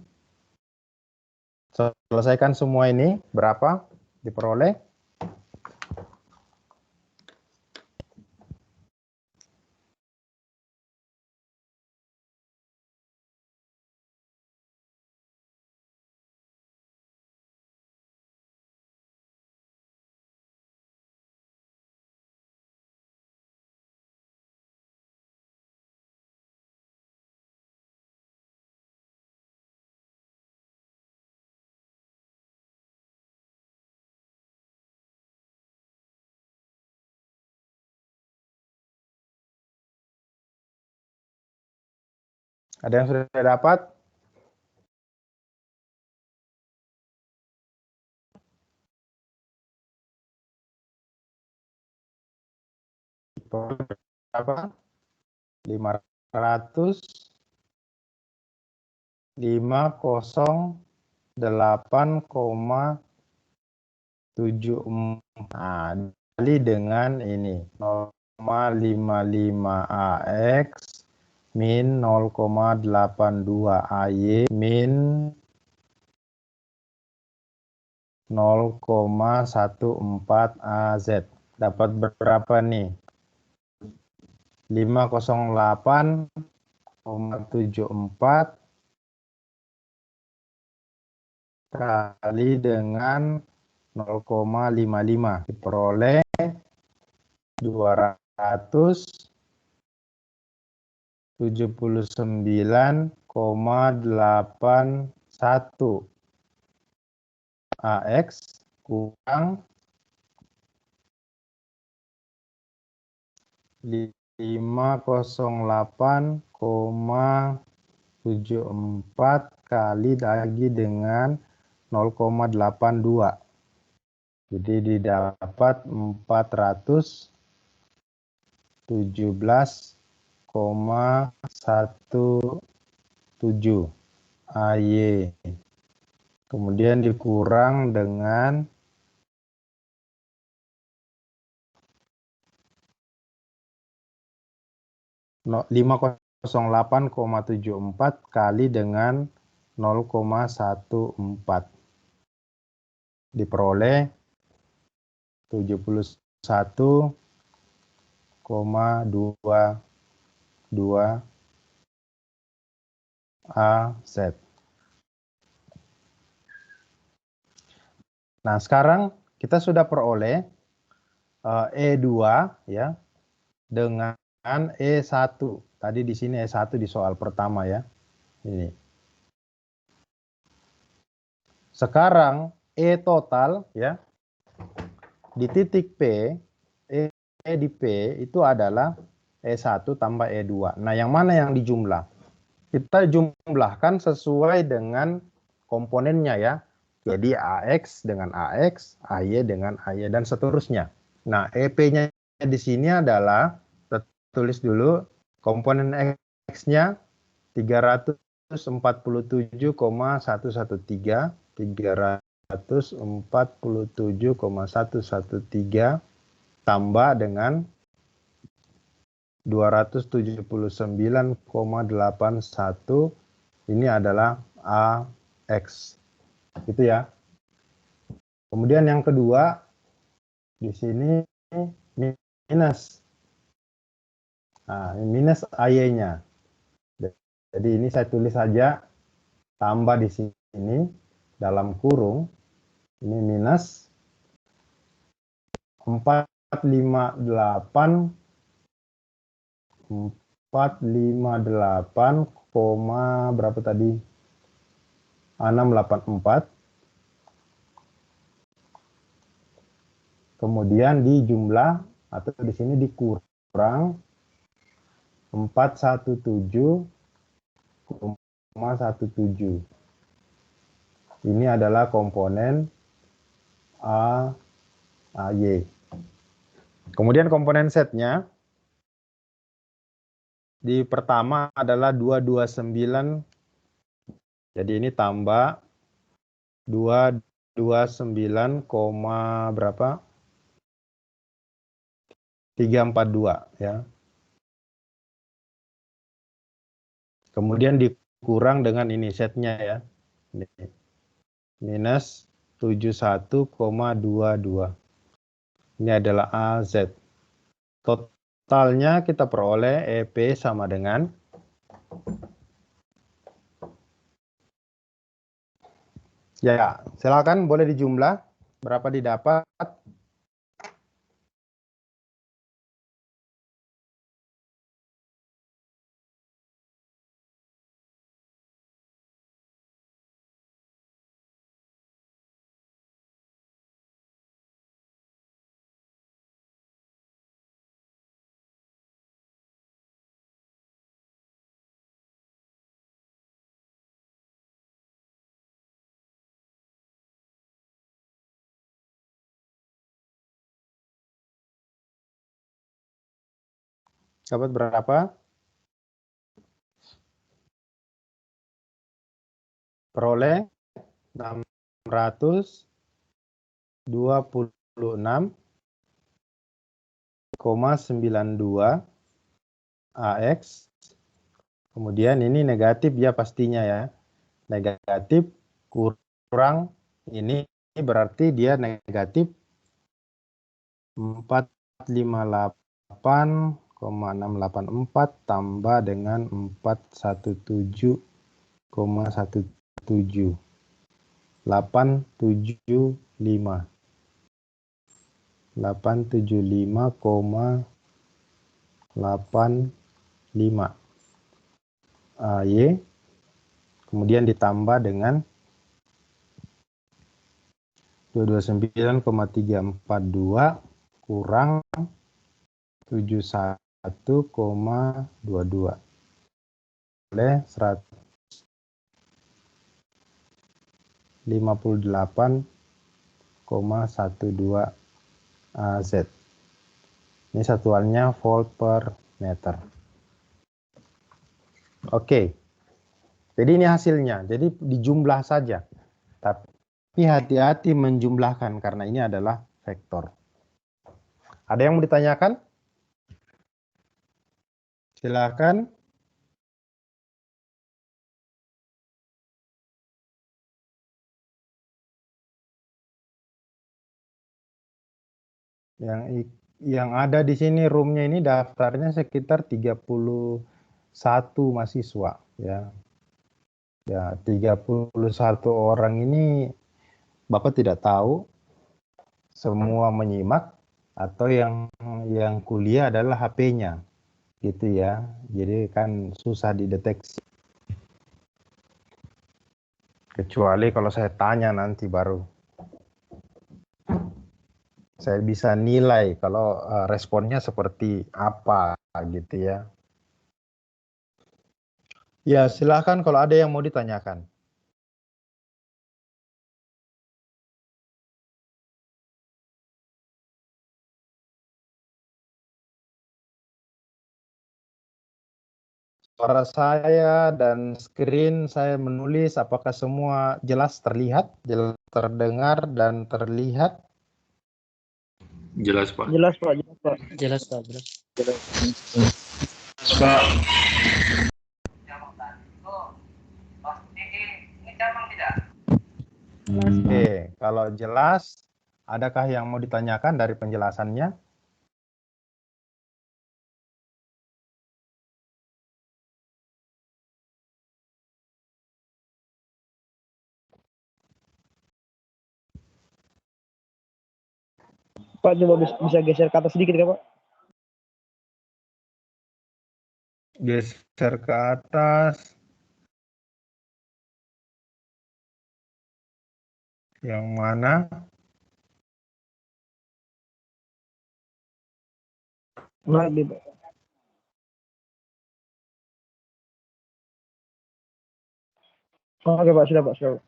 selesaikan semua ini, berapa diperoleh? Ada yang sudah dapat? Berapa? 508,74. Nah, dikali dengan ini 0,55 AX min 0,82 AY min 0,14 AZ. Dapat berapa nih? 508,74 kali dengan 0,55 diperoleh 279,81 AX kurang 508,74 kali lagi dengan 0,82. Jadi didapat 417,17 AY. Kemudian dikurang dengan 508,74 kali dengan 0,14 diperoleh 71,22 AZ. Nah, sekarang kita sudah peroleh E2 ya dengan E1. Tadi di sini E1 di soal pertama ya. Ini. Sekarang E total ya di titik P, E di P itu adalah E1 tambah E2. Nah, yang mana yang dijumlah? Kita jumlahkan sesuai dengan komponennya ya. Jadi AX dengan AX, AY dengan AY, dan seterusnya. Nah, EP-nya di sini adalah, kita tulis dulu, komponen X-nya 347,113, 347,113 tambah dengan 279,81, ini adalah AX. Gitu ya. Kemudian yang kedua, Di sini minus. Nah, minus AY-nya. Jadi ini saya tulis saja, tambah di sini, dalam kurung, ini minus 458 koma berapa tadi? 684. Kemudian di jumlah atau di sini dikurang 417,17. Ini adalah komponen AY. Kemudian komponen setnya di pertama adalah 229. Jadi ini tambah 229, berapa? 342 ya. Kemudian dikurang dengan ini setnya ya. Ini. Minus 71,22. Ini adalah AZ. Totalnya kita peroleh EP sama dengan ya, silakan boleh dijumlah berapa didapat. Dapat berapa? Peroleh 626,92 AX. Kemudian ini negatif ya pastinya ya. Negatif kurang ini berarti dia negatif 458,684 tambah dengan 417,17. 875,875,85. Y. Kemudian ditambah dengan 229,342 kurang 71,22 oleh 158,12 AZ. Ini satuannya volt per meter. Oke. Jadi ini hasilnya. Jadi dijumlah saja. Tapi hati-hati menjumlahkan karena ini adalah vektor. Ada yang mau ditanyakan? Silakan. Yang ada di sini roomnya ini daftarnya sekitar 31 mahasiswa ya. Ya, 31 orang ini Bapak tidak tahu semua menyimak atau yang kuliah adalah HP-nya. Gitu ya. Jadi kan susah dideteksi. Kecuali kalau saya tanya nanti baru saya bisa nilai kalau responnya seperti apa gitu ya. Ya, silahkan kalau ada yang mau ditanyakan. Suara saya dan screen saya menulis apakah semua jelas terlihat, jelas terdengar dan terlihat? Jelas, Pak. Jelas Pak, jelas Pak. Jelas Pak, jelas. Pak. Oke, kalau jelas Adakah yang mau ditanyakan dari penjelasannya? Pak, coba bisa geser ke atas sedikit ya, Pak? Geser ke atas. Yang mana? Lagi, Pak. Oke, Pak, sudah, Pak, sudah.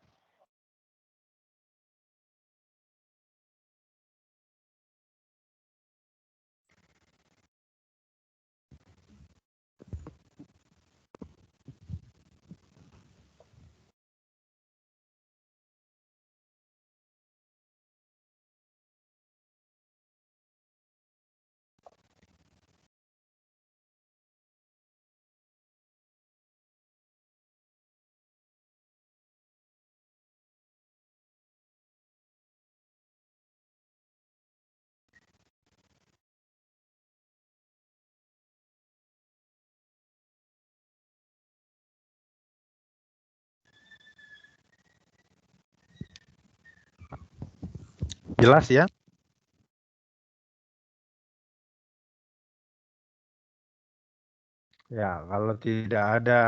Jelas ya? Ya, kalau tidak ada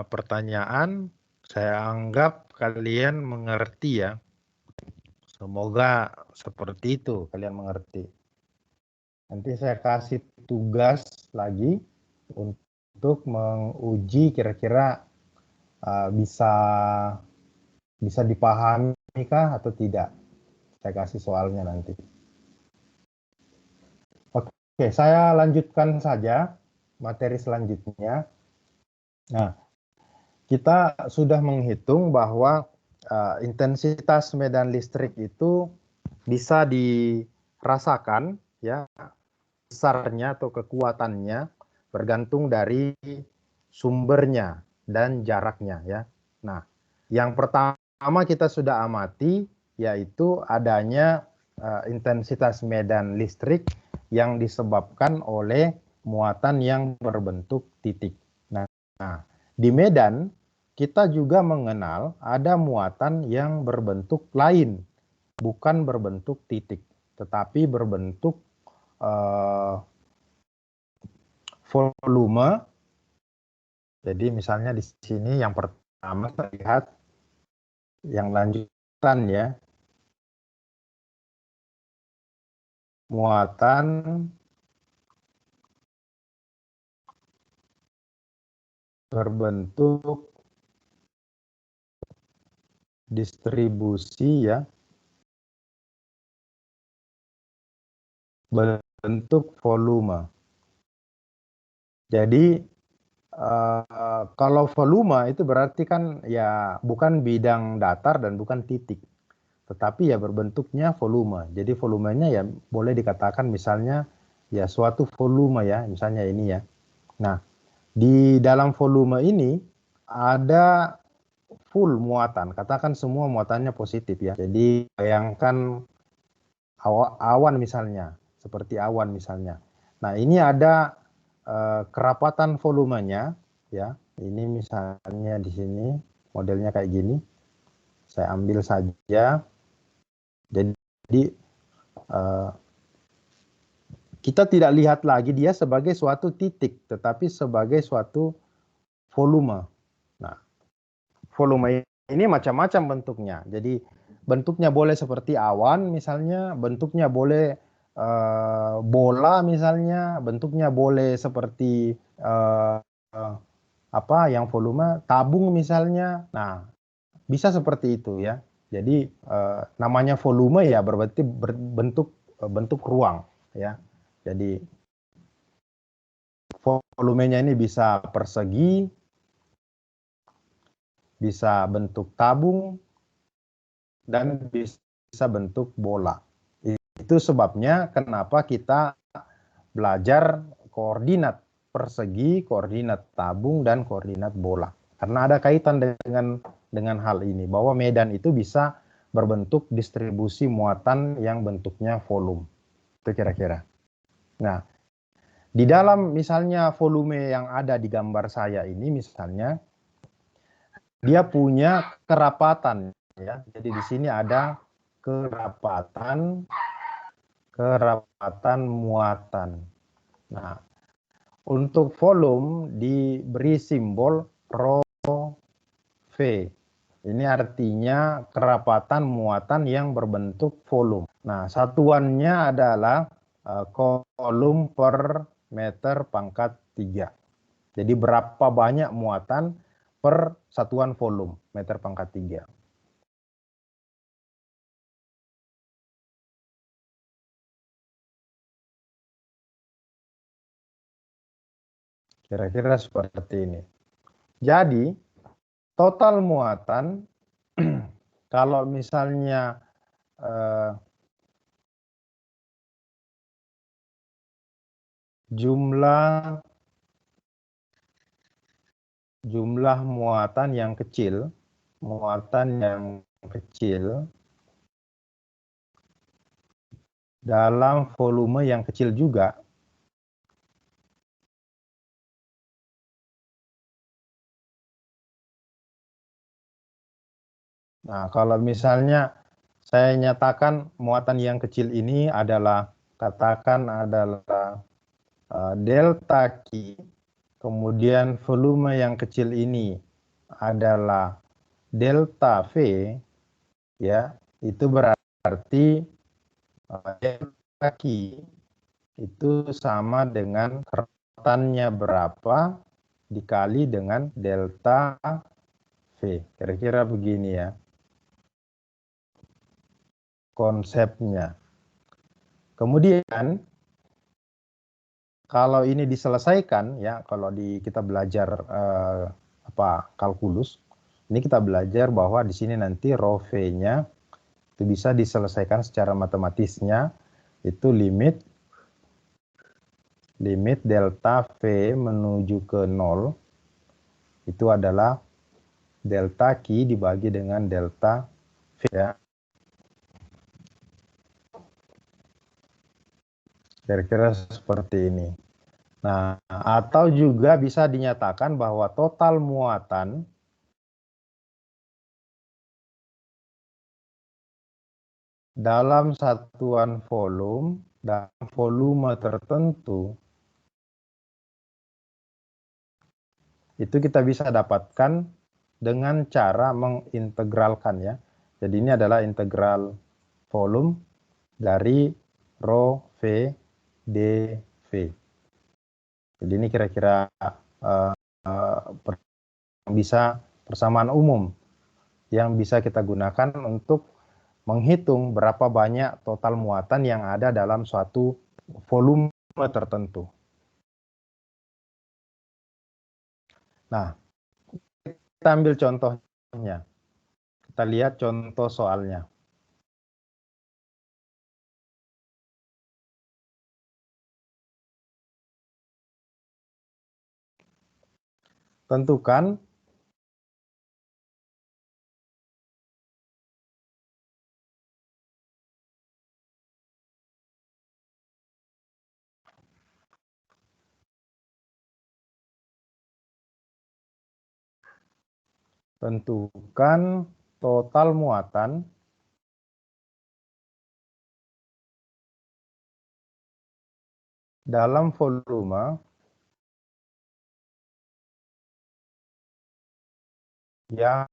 pertanyaan, saya anggap kalian mengerti ya. Semoga seperti itu kalian mengerti. Nanti saya kasih tugas lagi untuk menguji kira-kira bisa dipahami kah atau tidak. Saya kasih soalnya nanti. Oke, saya lanjutkan saja materi selanjutnya. Nah, kita sudah menghitung bahwa intensitas medan listrik itu bisa dirasakan ya, besarnya atau kekuatannya bergantung dari sumbernya dan jaraknya ya. Nah, yang pertama kita sudah amati yaitu adanya intensitas medan listrik yang disebabkan oleh muatan yang berbentuk titik. Nah, di medan kita juga mengenal ada muatan yang berbentuk lain, bukan berbentuk titik, tetapi berbentuk volume. Jadi misalnya di sini yang pertama kita lihat yang lanjutan ya, muatan berbentuk distribusi ya, bentuk volume. Jadi kalau volume itu berarti kan ya bukan bidang datar dan bukan titik, tetapi ya berbentuknya volume. Jadi volumenya ya boleh dikatakan misalnya ya suatu volume ya, misalnya ini ya. Nah, di dalam volume ini ada full muatan, katakan semua muatannya positif ya. Jadi bayangkan awan misalnya, seperti awan misalnya. Nah, ini ada kerapatan volumenya ya. Ini misalnya di sini modelnya kayak gini. Saya ambil saja. Jadi kita tidak lihat lagi dia sebagai suatu titik, tetapi sebagai suatu volume. Nah, volume ini macam-macam bentuknya. Jadi bentuknya boleh seperti awan misalnya, bentuknya boleh bola misalnya, bentuknya boleh seperti apa yang volume tabung misalnya. Nah, bisa seperti itu ya. Jadi namanya volume ya berarti bentuk ruang ya. Jadi volumenya ini bisa persegi, bisa bentuk tabung, dan bisa bentuk bola. Itu sebabnya kenapa kita belajar koordinat persegi, koordinat tabung, dan koordinat bola. Karena ada kaitan dengan hal ini, bahwa medan itu bisa berbentuk distribusi muatan yang bentuknya volume. Itu kira-kira. Nah, di dalam misalnya volume yang ada di gambar saya ini misalnya, dia punya kerapatan ya. Jadi di sini ada kerapatan muatan. Nah, untuk volume diberi simbol rho V. Ini artinya kerapatan muatan yang berbentuk volume. Nah, satuannya adalah kolom per meter pangkat 3. Jadi berapa banyak muatan per satuan volume meter pangkat 3. Kira-kira seperti ini. Jadi total muatan kalau misalnya jumlah muatan yang kecil dalam volume yang kecil juga, nah kalau misalnya saya nyatakan muatan yang kecil ini adalah, katakan adalah delta Q, kemudian volume yang kecil ini adalah delta V, ya, itu berarti delta Q itu sama dengan kerapatannya berapa dikali dengan delta V. Kira-kira begini ya konsepnya. Kemudian kalau ini diselesaikan ya, kalau kita belajar kalkulus, ini kita belajar bahwa di sini nanti rho V-nya itu bisa diselesaikan secara matematisnya, itu limit delta V menuju ke 0 itu adalah delta Q dibagi dengan delta V ya. Kira-kira seperti ini. Nah, atau juga bisa dinyatakan bahwa total muatan dalam satuan volume, dalam volume tertentu, itu kita bisa dapatkan dengan cara mengintegralkan ya. Jadi ini adalah integral volume dari rho V dV. Jadi ini kira-kira bisa persamaan umum yang bisa kita gunakan untuk menghitung berapa banyak total muatan yang ada dalam suatu volume tertentu. Nah, kita ambil contohnya. Kita lihat contoh soalnya. Tentukan total muatan dalam volume yang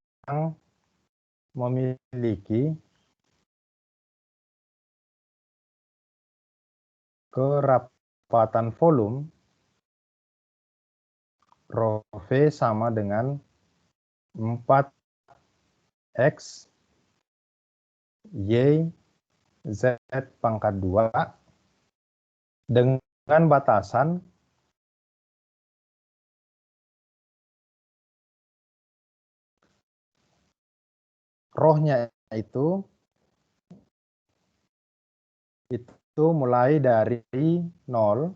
memiliki kerapatan volume rho V sama dengan 4X Y Z pangkat 2 dengan batasan rohnya itu mulai dari 0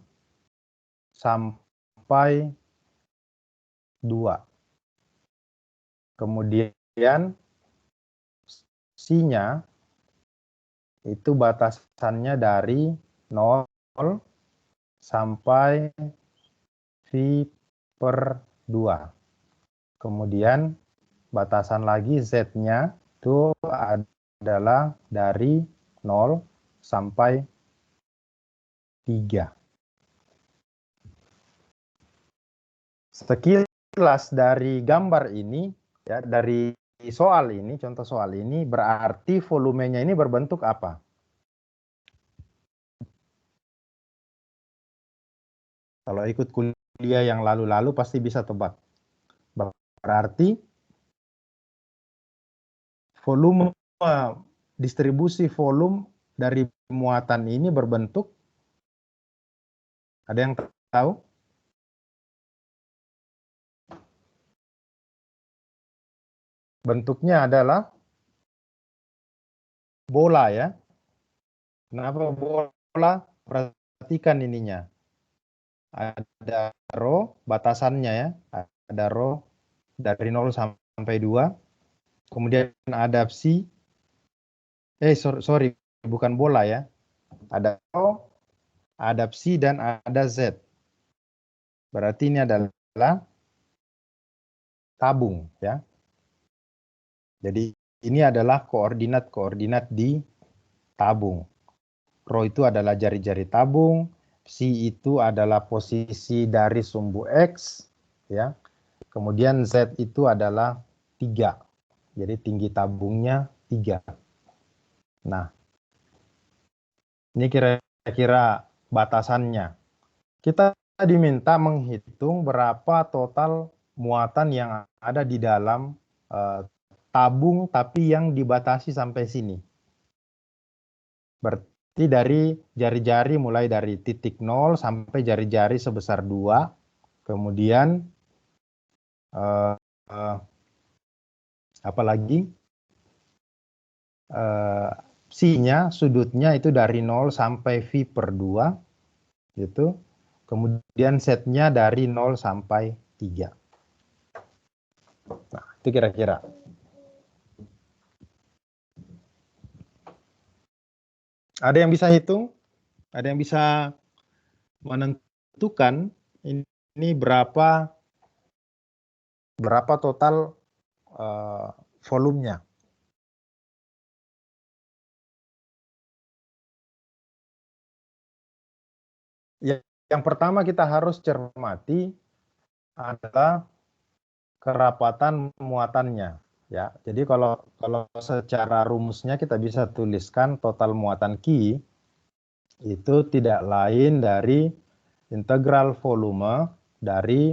sampai 2. Kemudian psi-nya itu batasannya dari 0 sampai V per 2. Kemudian batasan lagi Z-nya itu adalah dari 0 sampai 3. Sekilas dari gambar ini, ya, dari soal ini, contoh soal ini, berarti volumenya ini berbentuk apa? Kalau ikut kuliah yang lalu-lalu pasti bisa tebak. Berarti volume, distribusi volume dari muatan ini berbentuk, ada yang tahu? Bentuknya adalah bola, ya. Kenapa bola? Perhatikan ininya. Ada rho batasannya, ya. Ada rho dari 0 sampai 2. Kemudian ada psi. Sorry, bukan bola, ya. Ada rho, ada psi dan ada z. Berarti ini adalah tabung, ya. Jadi ini adalah koordinat-koordinat di tabung. Rho itu adalah jari-jari tabung, psi itu adalah posisi dari sumbu X, ya. Kemudian Z itu adalah 3. Jadi tinggi tabungnya 3. Nah, ini kira-kira batasannya. Kita diminta menghitung berapa total muatan yang ada di dalam tabung tapi yang dibatasi sampai sini. Berarti dari jari-jari mulai dari titik 0 sampai jari-jari sebesar 2. Kemudian apalagi psi-nya, sudutnya itu dari 0 sampai V per 2. Gitu. Kemudian Z-nya dari 0 sampai 3. Nah, itu kira-kira. Ada yang bisa hitung? Ada yang bisa menentukan ini berapa total volumenya? Yang pertama kita harus cermati adalah kerapatan muatannya. Ya, jadi kalau secara rumusnya kita bisa tuliskan total muatan Q itu tidak lain dari integral volume dari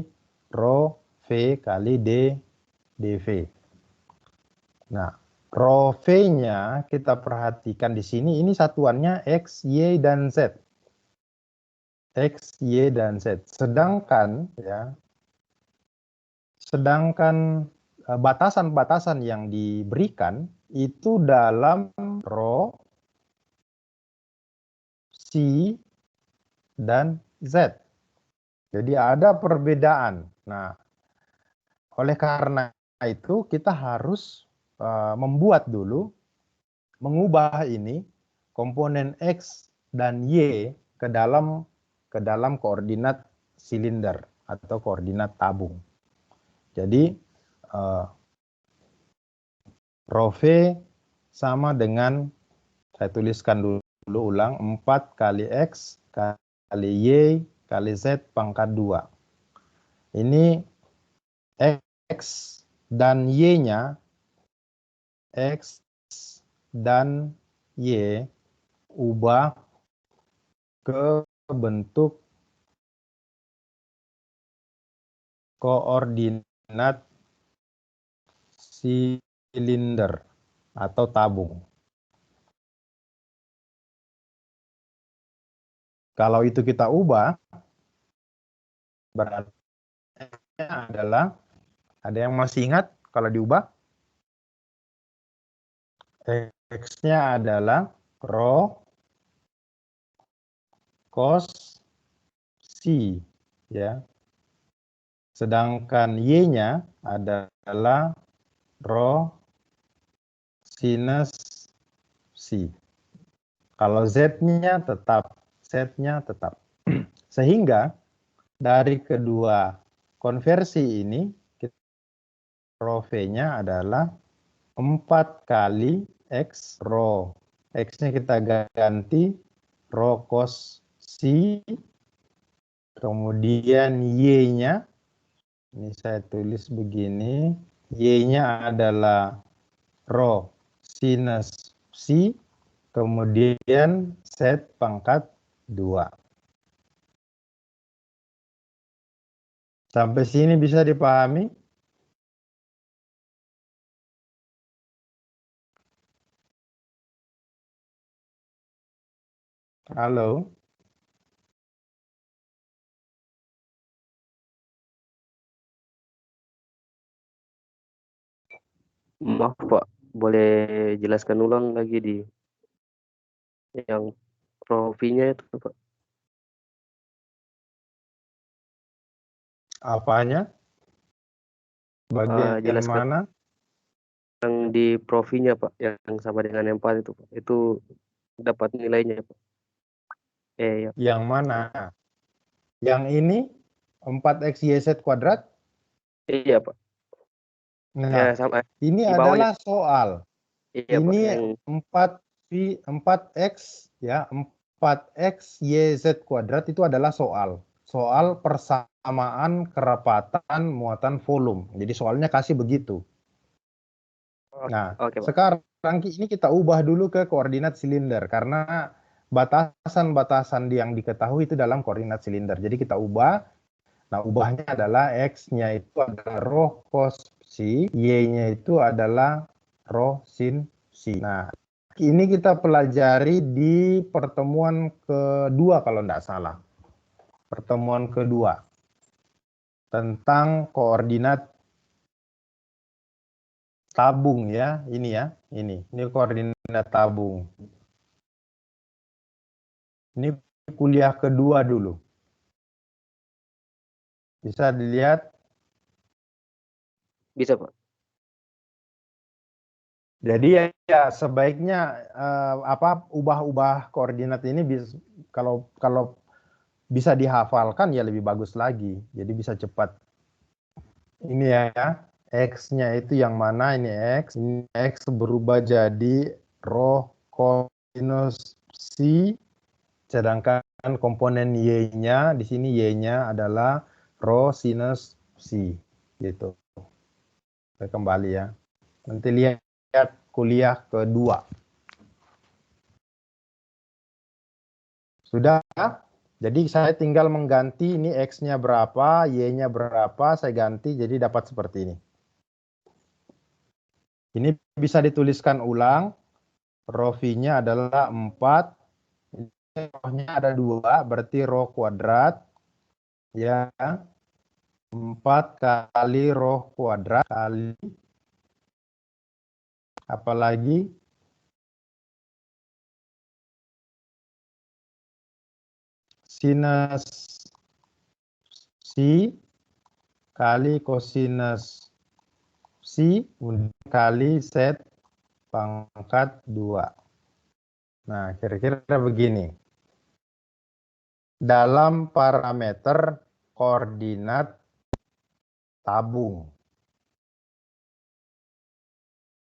rho V kali D dV. Nah, rho V-nya kita perhatikan di sini, ini satuannya X, Y, dan Z. X, Y, dan Z. Sedangkan batasan-batasan yang diberikan itu dalam rho, C, dan Z. Jadi ada perbedaan. Nah, oleh karena itu kita harus membuat dulu, mengubah ini komponen X dan Y ke dalam koordinat silinder atau koordinat tabung. Jadi rho V sama dengan, saya tuliskan dulu ulang, 4 kali X kali Y kali Z pangkat 2. Ini X dan Y-nya, X dan Y ubah ke bentuk koordinat silinder atau tabung. Kalau itu kita ubah, berarti adalah, ada yang masih ingat kalau diubah? X-nya adalah rho cos C, ya. Sedangkan Y-nya adalah rho sinus C. Kalau Z-nya tetap, Z-nya tetap. Sehingga dari kedua konversi ini, rho V-nya adalah 4 kali X rho. X-nya kita ganti rho cos C, kemudian Y-nya, ini saya tulis begini, Y-nya adalah rho sinus C, kemudian Z pangkat 2. Sampai sini bisa dipahami? Halo? Maaf Pak, boleh jelaskan ulang lagi di yang profinya itu Pak? Apanya? Bagian Jelaskan mana? yang di profinya Pak, yang sama dengan yang 4 itu Pak. Itu dapat nilainya Pak. Ya. Yang mana? Yang ini 4XYZ kuadrat? Iya Pak. Nah, Sama ini di bawahnya. adalah soal. Iya Pak, yang Ini 4X ya, 4XYZ kuadrat itu adalah soal. Soal persamaan kerapatan muatan volume. Jadi soalnya kasih begitu. Nah, oke Pak. sekarang ini kita ubah dulu ke koordinat silinder karena batasan-batasan yang diketahui itu dalam koordinat silinder. Jadi kita ubah. Nah, ubahnya adalah X-nya itu adalah rho cos C, Y-nya itu adalah rho sin C. Nah, ini kita pelajari di pertemuan kedua kalau tidak salah. Pertemuan kedua. Tentang koordinat tabung ya. Ini ya. Ini koordinat tabung. Ini kuliah kedua dulu. Bisa dilihat? Bisa Pak. Jadi ya sebaiknya ubah-ubah koordinat ini kalau bisa dihafalkan ya lebih bagus lagi. Jadi bisa cepat. Ini ya, X-nya itu yang mana ini X? Ini X berubah jadi rho cosinus C, sedangkan komponen Y-nya di sini Y-nya adalah rho sinus C gitu. Saya kembali ya. Nanti lihat kuliah kedua. Sudah? Jadi saya tinggal mengganti ini X-nya berapa, Y-nya berapa, saya ganti jadi dapat seperti ini. Ini bisa dituliskan ulang. Rho V-nya adalah 4. Rho-nya ada 2, berarti rho kuadrat. Ya. 4 kali rho kuadrat kali. Apalagi? Sinus C kali kosinus C kali Z pangkat 2. Nah, kira-kira begini. Dalam parameter koordinat tabung.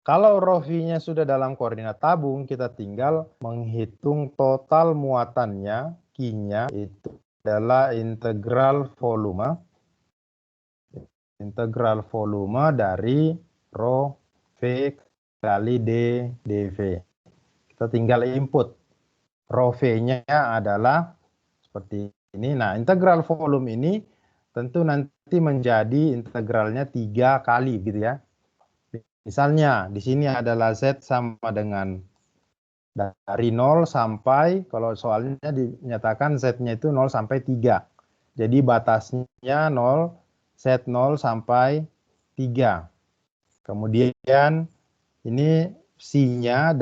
Kalau rho V-nya sudah dalam koordinat tabung, kita tinggal menghitung total muatannya, Q-nya itu adalah integral volume dari rho V kali D dV. Kita tinggal input. Rho V-nya adalah seperti ini. Nah, integral volume ini tentu nanti menjadi integralnya 3 kali gitu ya. Misalnya di sini adalah Z sama dengan dari 0 sampai, kalau soalnya dinyatakan Z-nya itu 0 sampai 3. Jadi batasnya 0, Z0 sampai 3. Kemudian ini C-nya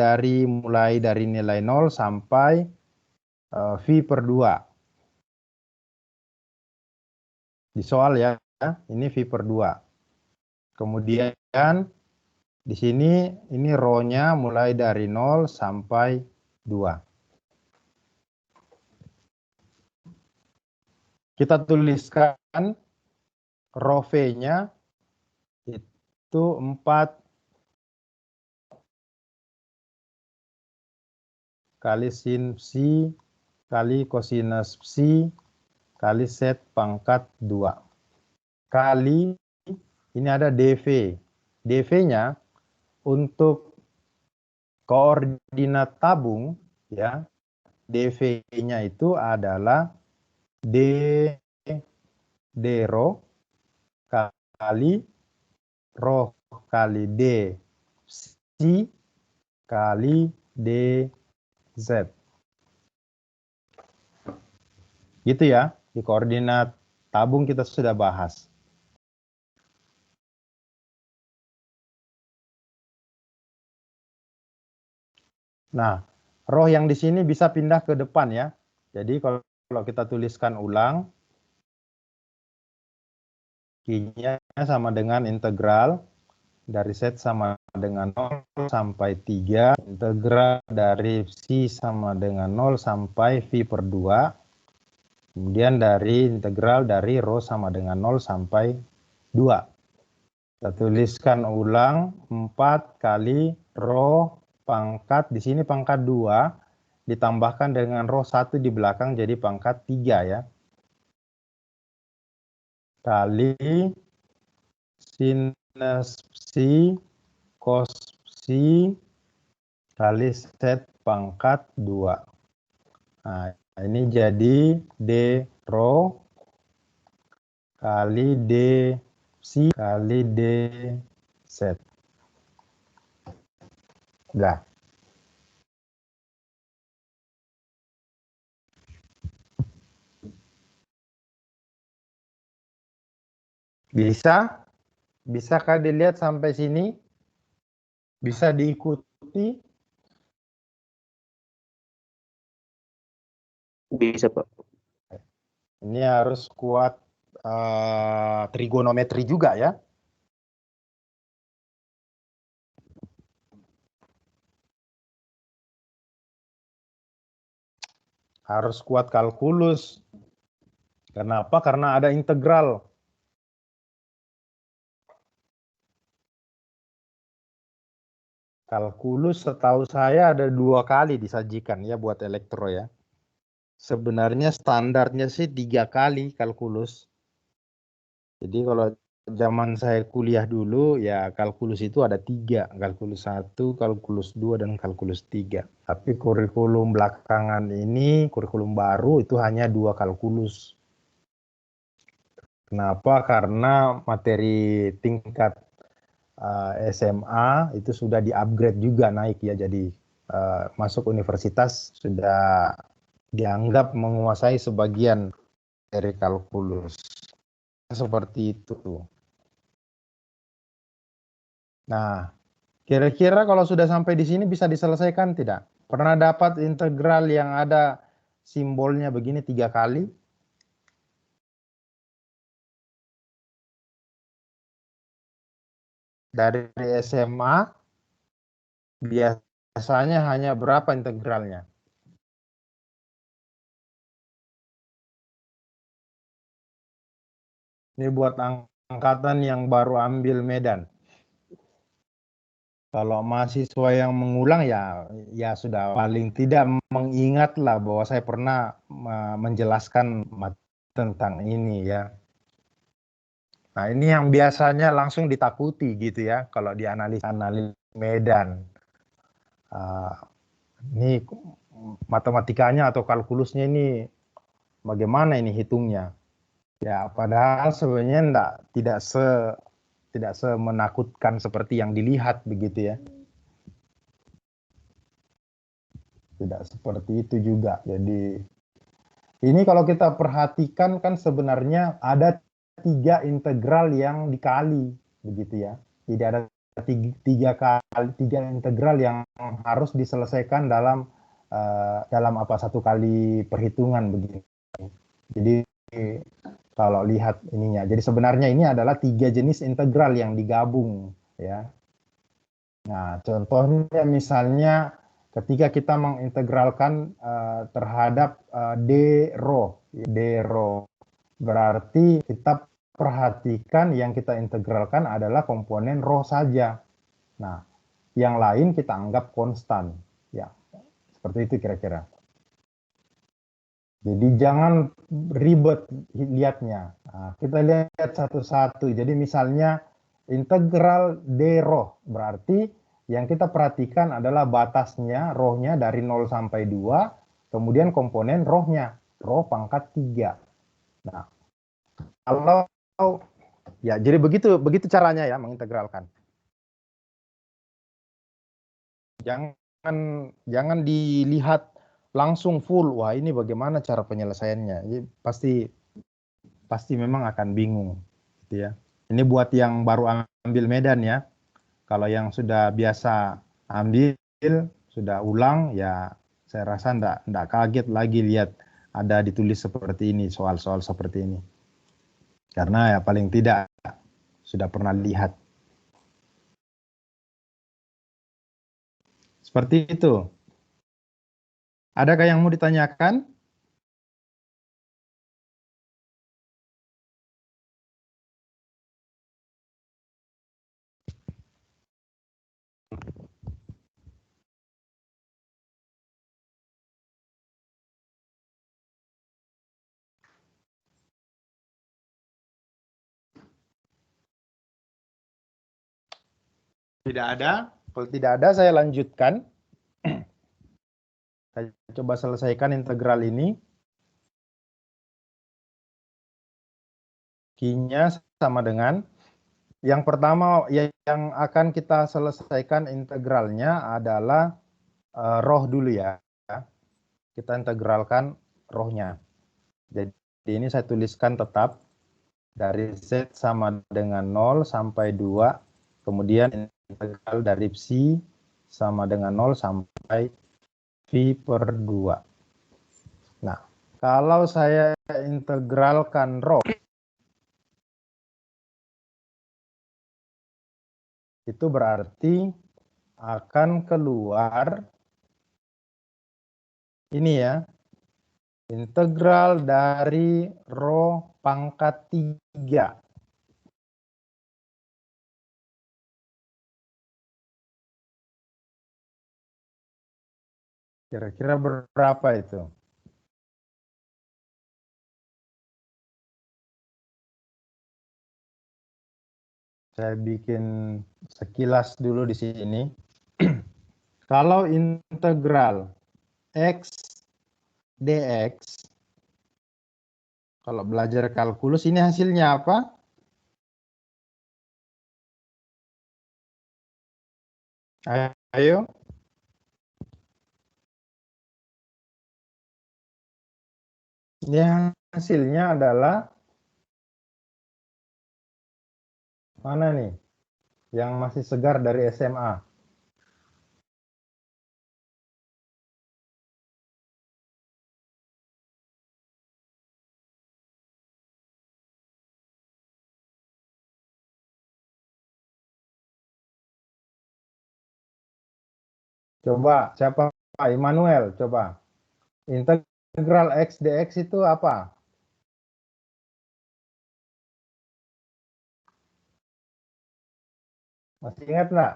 mulai dari nilai 0 sampai V per 2. Di soal ya, ini V per 2. Kemudian Di sini ini row-nya mulai dari 0 sampai 2. Kita tuliskan row V-nya itu 4 kali sin psi kali kosinus psi kali set pangkat 2. Kali ini ada dv. dv-nya untuk koordinat tabung ya. dv-nya itu adalah d rho kali rho kali d psi kali d z. Gitu ya, di koordinat tabung kita sudah bahas. Nah, roh yang di sini bisa pindah ke depan ya. Jadi kalau kita tuliskan ulang, Q-nya sama dengan integral dari set sama dengan 0 sampai 3, integral dari psi sama dengan 0 sampai V per 2, kemudian dari integral dari rho sama dengan 0 sampai 2. Kita tuliskan ulang 4 kali rho pangkat, di sini pangkat 2, ditambahkan dengan rho 1 di belakang jadi pangkat 3 ya. Kali sinus psi cos psi kali set pangkat 2. Nah, ini jadi D rho kali D psi kali D set. Udah. Bisa? Bisakah dilihat sampai sini? Bisa diikuti? Bisa, Pak. Ini harus kuat trigonometri juga ya. Harus kuat kalkulus. Kenapa? Karena ada integral. Kalkulus setahu saya ada 2 kali disajikan ya buat elektro ya. Sebenarnya standarnya sih 3 kali kalkulus. Jadi kalau zaman saya kuliah dulu ya kalkulus itu ada 3. Kalkulus 1, kalkulus 2, dan kalkulus 3. Tapi kurikulum belakangan ini, kurikulum baru itu hanya 2 kalkulus. Kenapa? Karena materi tingkat SMA itu sudah di-upgrade juga naik ya. Jadi masuk universitas sudah dianggap menguasai sebagian dari kalkulus. Seperti itu. Nah, kira-kira kalau sudah sampai di sini bisa diselesaikan tidak? Pernah dapat integral yang ada simbolnya begini 3 kali? Dari SMA biasanya hanya berapa integralnya? Ini buat angkatan yang baru ambil Medan. Kalau mahasiswa yang mengulang ya sudah paling tidak mengingatlah bahwa saya pernah menjelaskan tentang ini ya. Nah, ini yang biasanya langsung ditakuti gitu ya kalau dianalisis Medan. Ini matematikanya atau kalkulusnya ini bagaimana ini hitungnya? Ya, padahal sebenarnya tidak semenakutkan seperti yang dilihat begitu ya. Tidak seperti itu juga. Jadi ini kalau kita perhatikan kan sebenarnya ada 3 integral yang dikali begitu ya. Tidak ada 3 integral yang harus diselesaikan dalam satu kali perhitungan begitu. Jadi kalau lihat ininya, jadi sebenarnya ini adalah 3 jenis integral yang digabung ya. Nah, contohnya misalnya ketika kita mengintegralkan terhadap d rho, berarti kita perhatikan yang kita integralkan adalah komponen rho saja. Nah, yang lain kita anggap konstan. Ya, seperti itu kira-kira. Jadi jangan ribet lihatnya. Nah, kita lihat satu-satu. Jadi misalnya integral d rho, berarti yang kita perhatikan adalah batasnya, rho-nya dari 0 sampai 2, kemudian komponen rho-nya, rho pangkat 3. Nah, kalau ya jadi begitu caranya ya mengintegralkan. Jangan dilihat langsung full. Wah, ini bagaimana cara penyelesaiannya? Jadi pasti memang akan bingung gitu ya. Ini buat yang baru ambil medan ya. Kalau yang sudah biasa ambil, sudah ulang ya saya rasa enggak kaget lagi lihat ada ditulis seperti ini, soal-soal seperti ini. Karena ya paling tidak sudah pernah lihat. Seperti itu. Adakah yang mau ditanyakan? Tidak ada. Kalau tidak ada, saya lanjutkan. Saya coba selesaikan integral ini. Q-nya sama dengan yang pertama yang akan kita selesaikan integralnya adalah rho dulu ya. Kita integralkan rho-nya. Jadi ini saya tuliskan tetap dari Z sama dengan 0 sampai 2. Kemudian integral dari psi sama dengan 0 sampai V per 2. Nah, kalau saya integralkan rho, itu berarti akan keluar ini ya, integral dari rho pangkat 3. Kira-kira berapa itu? Saya bikin sekilas dulu di sini. Kalau integral x dx, kalau belajar kalkulus ini hasilnya apa? Ayo. Ini hasilnya adalah mana nih? Yang masih segar dari SMA. Coba, siapa? Pak Immanuel, coba. Integral x dx itu apa? Masih ingat nggak?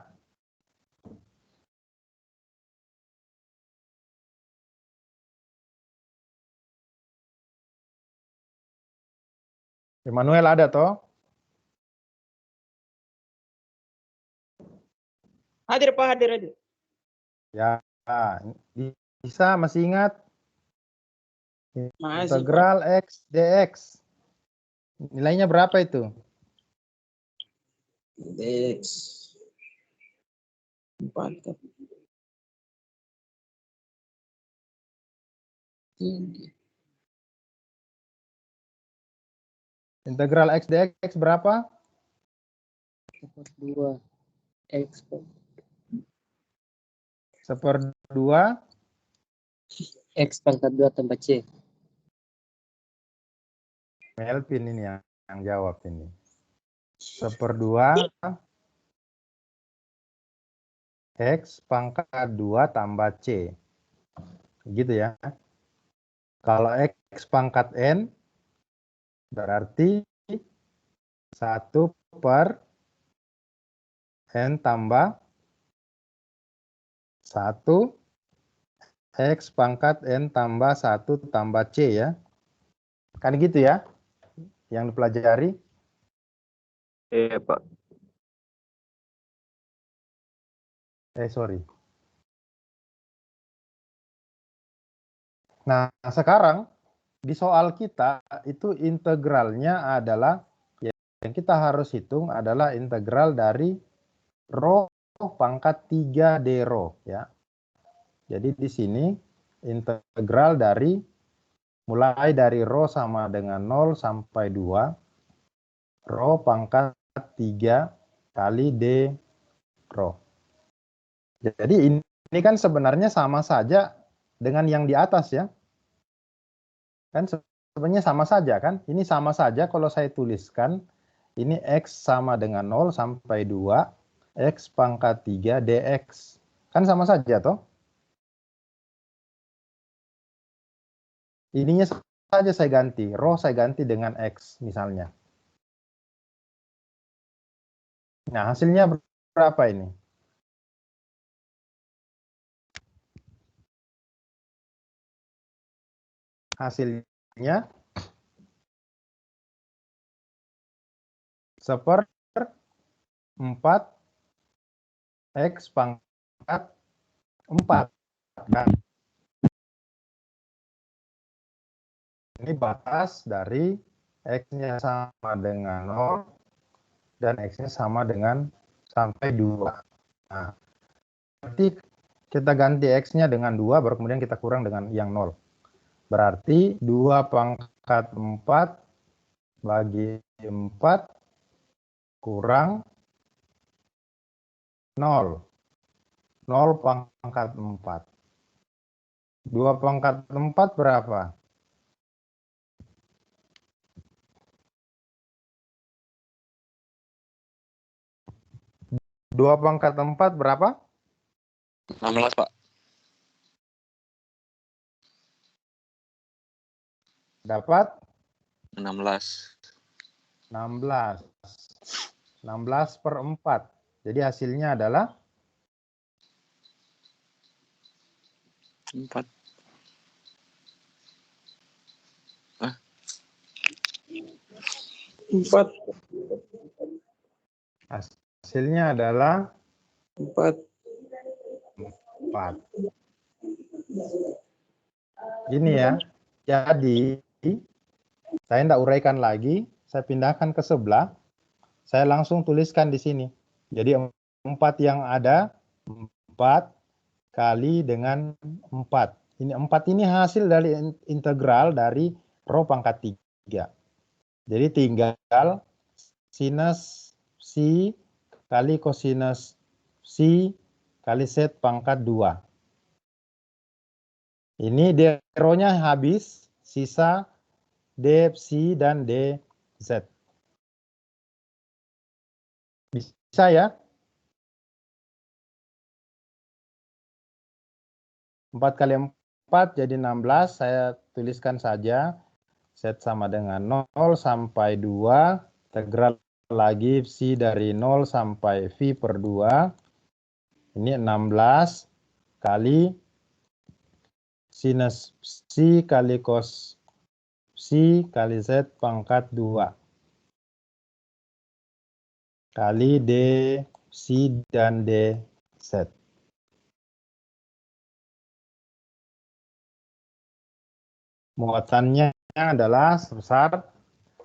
Immanuel ada toh? Hadir Pak, hadir. Ya, bisa masih ingat? Masih Pak. Integral x dx. Nilainya berapa itu? Dx 4. Integral x dx berapa? 2 X Seperdua. X pangkat 2 tambah C. Melvin ini yang jawab ini. Seperdua X pangkat 2 tambah C. Gitu ya. Kalau X pangkat N berarti 1 per N tambah 1 X pangkat N tambah 1 tambah C ya. Kan gitu ya yang dipelajari. Iya, Pak. Sorry. Nah, sekarang di soal kita itu integralnya adalah yang kita harus hitung adalah integral dari rho pangkat 3D rho ya. Jadi di sini integral dari mulai dari rho sama dengan 0 sampai 2 rho pangkat 3 kali D rho. Jadi ini kan sebenarnya sama saja dengan yang di atas ya. Kan sebenarnya sama saja kan? Ini sama saja kalau saya tuliskan ini X sama dengan 0 sampai 2 X pangkat 3 dx. Kan sama saja toh? Ininya saja saya ganti, rho saya ganti dengan X misalnya. Nah, hasilnya berapa ini? Hasilnya 1/4 X pangkat 4. Nah, ini batas dari X-nya sama dengan 0 dan X-nya sama dengan sampai 2. Nah, berarti kita ganti X-nya dengan 2, baru kemudian kita kurang dengan yang 0. Berarti 2 pangkat 4 bagi 4 kurang 0. 0 pangkat 4. 2 pangkat 4 berapa? 2 pangkat 4 berapa? 16, Pak. Dapat 16. 16. 16/4. Jadi hasilnya adalah 4. 4. hasilnya adalah 4. 4. Gini ya. Jadi saya tidak uraikan lagi, saya pindahkan ke sebelah. Saya langsung tuliskan di sini. Jadi 4 yang ada 4 kali dengan 4. Ini 4 ini hasil dari integral dari rho pangkat 3. Jadi tinggal sinus C kali kosinus C kali Z pangkat 2. Ini D rho-nya habis, sisa dC dan dZ. Bisa ya? 4 kali 4 jadi 16, saya tuliskan saja. Z sama dengan 0 sampai 2, integral lagi psi dari 0 sampai V per 2. Ini 16 kali sinus psi kali cos psi kali Z pangkat 2. Kali D psi dan dZ. Muatannya adalah sebesar.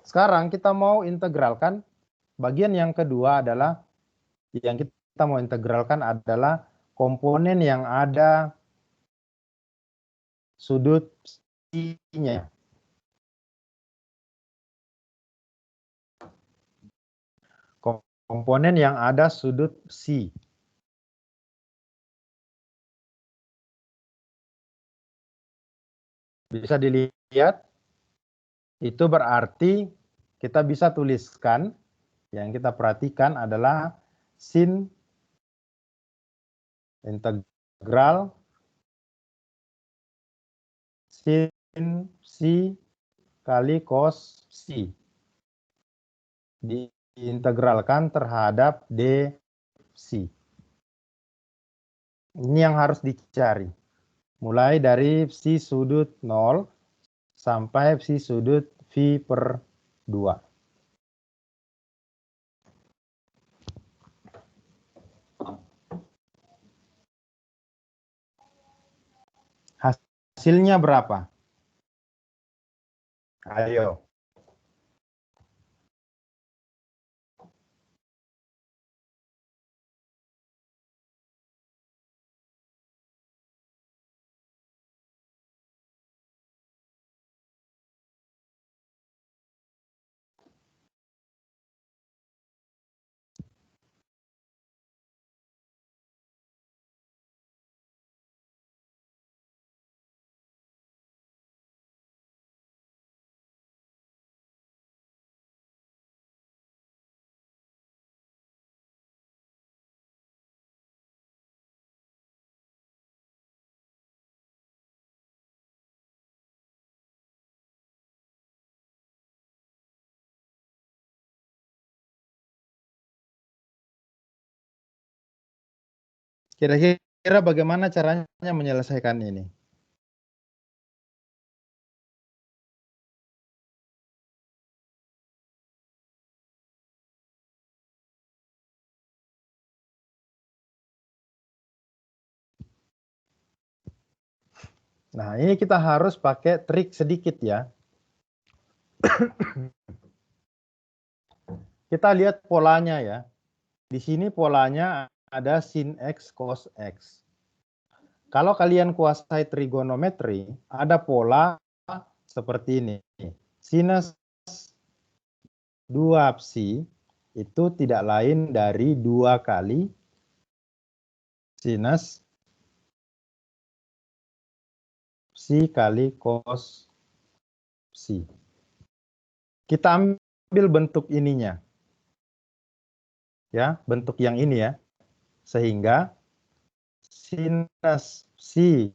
Sekarang kita mau integralkan. Bagian yang kedua adalah yang kita mau integralkan adalah komponen yang ada sudut psi-nya. Komponen yang ada sudut psi. Bisa dilihat, itu berarti kita bisa tuliskan, yang kita perhatikan adalah sin integral sin psi kali cos psi diintegralkan terhadap d psi. Ini yang harus dicari. Mulai dari psi sudut 0 sampai psi sudut phi per 2. Hasilnya berapa? Ayo. Kira-kira bagaimana caranya menyelesaikan ini? Nah, ini kita harus pakai trik sedikit ya. Kita lihat polanya ya. Di sini polanya ada sin X, cos X. Kalau kalian kuasai trigonometri, ada pola seperti ini. Sinus 2 psi itu tidak lain dari 2 kali sinus psi kali cos psi. Kita ambil bentuk ininya. Ya, bentuk yang ini ya. Sehingga sinus psi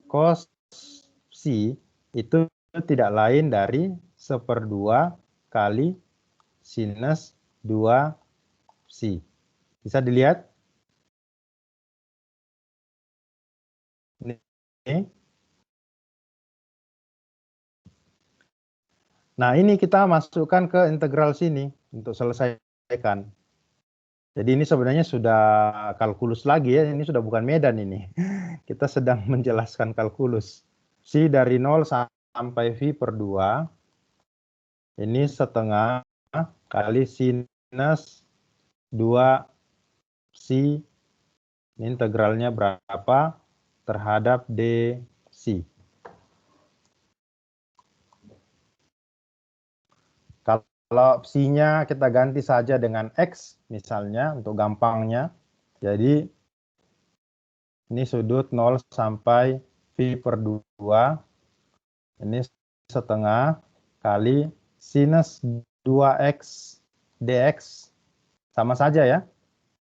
cos psi itu tidak lain dari 1/2 kali sinus 2 psi. Bisa dilihat? Ini. Nah, ini kita masukkan ke integral sini untuk selesaikan. Jadi ini sebenarnya sudah kalkulus lagi ya, ini sudah bukan medan ini. Kita sedang menjelaskan kalkulus. Psi dari 0 sampai phi per 2, ini setengah kali sinus 2 psi, ini integralnya berapa terhadap d psi. Kalau psi-nya kita ganti saja dengan X misalnya untuk gampangnya. Jadi ini sudut 0 sampai phi per 2. Ini setengah kali sinus 2X dx. Sama saja ya.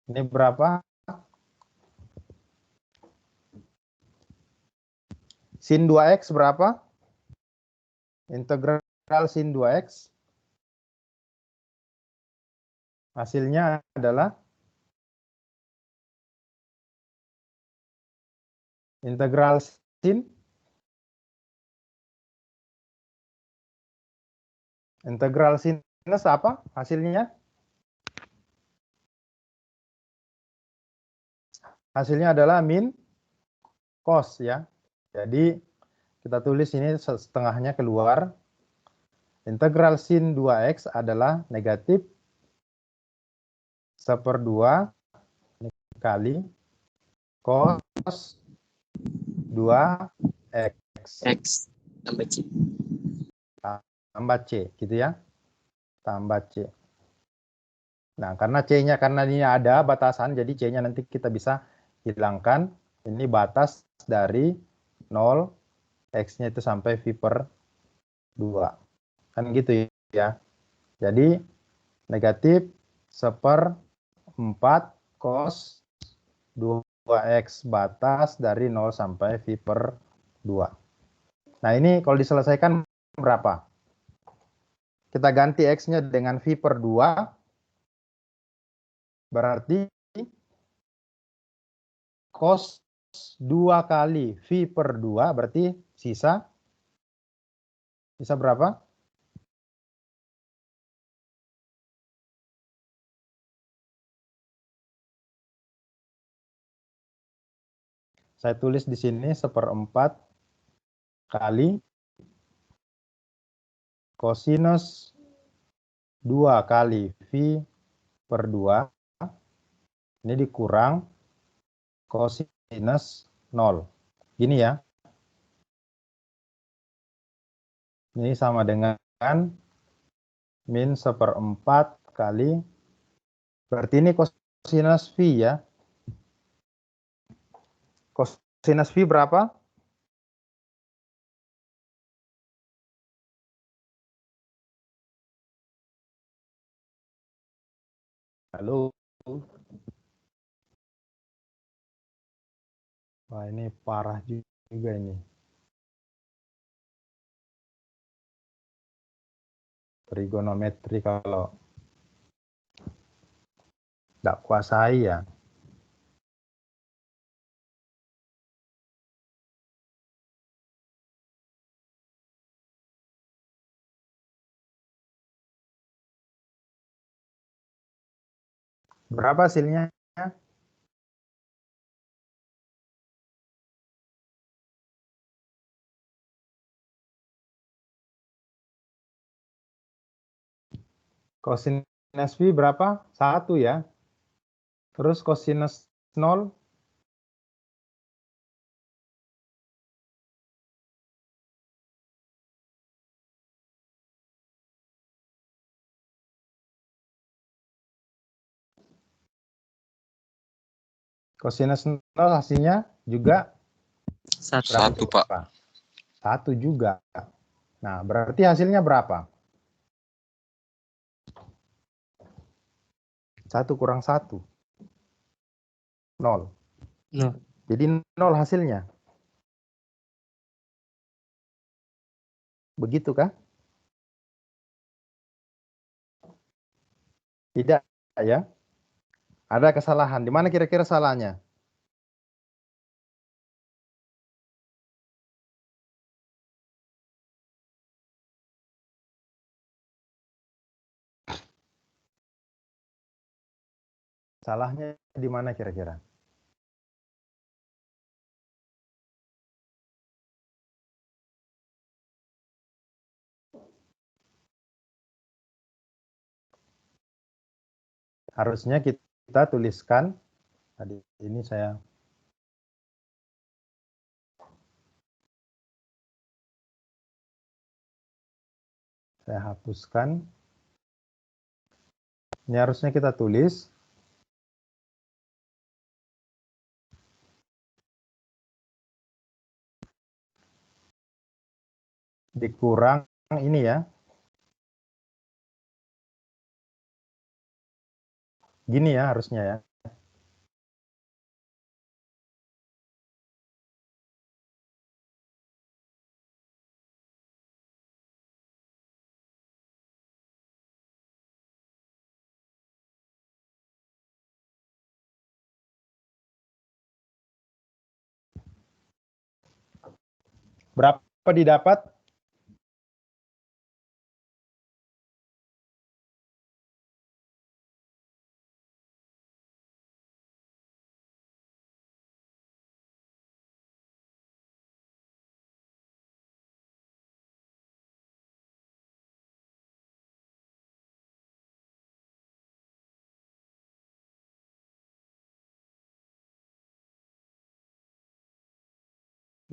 Ini berapa? Sin 2X berapa? Integral sin 2X. Hasilnya adalah integral sin sinus apa hasilnya? Hasilnya adalah min cos ya. Jadi kita tulis ini setengahnya keluar. Integral sin 2x adalah negatif 1/2 kali cos 2x X tambah C. tambah C gitu ya. Tambah C. Nah, karena C-nya karena ini ada batasan, jadi C-nya nanti kita bisa hilangkan. Ini batas dari 0, X-nya itu sampai phi per 2. Kan gitu ya. Jadi negatif 1/4 cos 2x batas dari 0 sampai V per 2. Nah ini kalau diselesaikan berapa? Kita ganti x-nya dengan V per 2, berarti cos 2 kali V per 2, berarti sisa berapa? Saya tulis di sini 1/4 kali cosinus 2 kali V per 2, ini dikurang cosinus 0. Gini ya. Ini sama dengan min 1/4 kali, berarti ini cosinus V ya. Cosinus V berapa? Halo. Wah, ini parah juga ini. Trigonometri kalau nggak kuasai ya. Berapa hasilnya? Cosinus V berapa? 1 ya. Terus cosinus 0? Cosinus 0 hasilnya juga Satu, Pak. 1 juga. Nah, berarti hasilnya berapa? 1 kurang 1. 0. Jadi 0 hasilnya. Begitu kah? Tidak ya. Ada kesalahan. Di mana kira-kira salahnya? Salahnya di mana kira-kira? Harusnya kita tuliskan, tadi ini saya hapuskan. Ini harusnya kita tulis dikurang ini ya. Gini ya harusnya ya. Berapa didapat?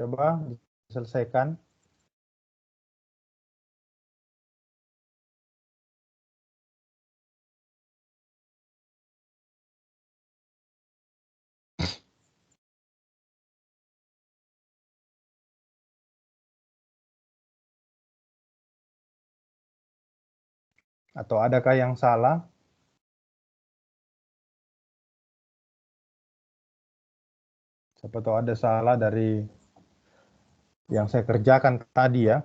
Coba diselesaikan. Atau adakah yang salah? Siapa tahu ada salah dari yang saya kerjakan tadi ya.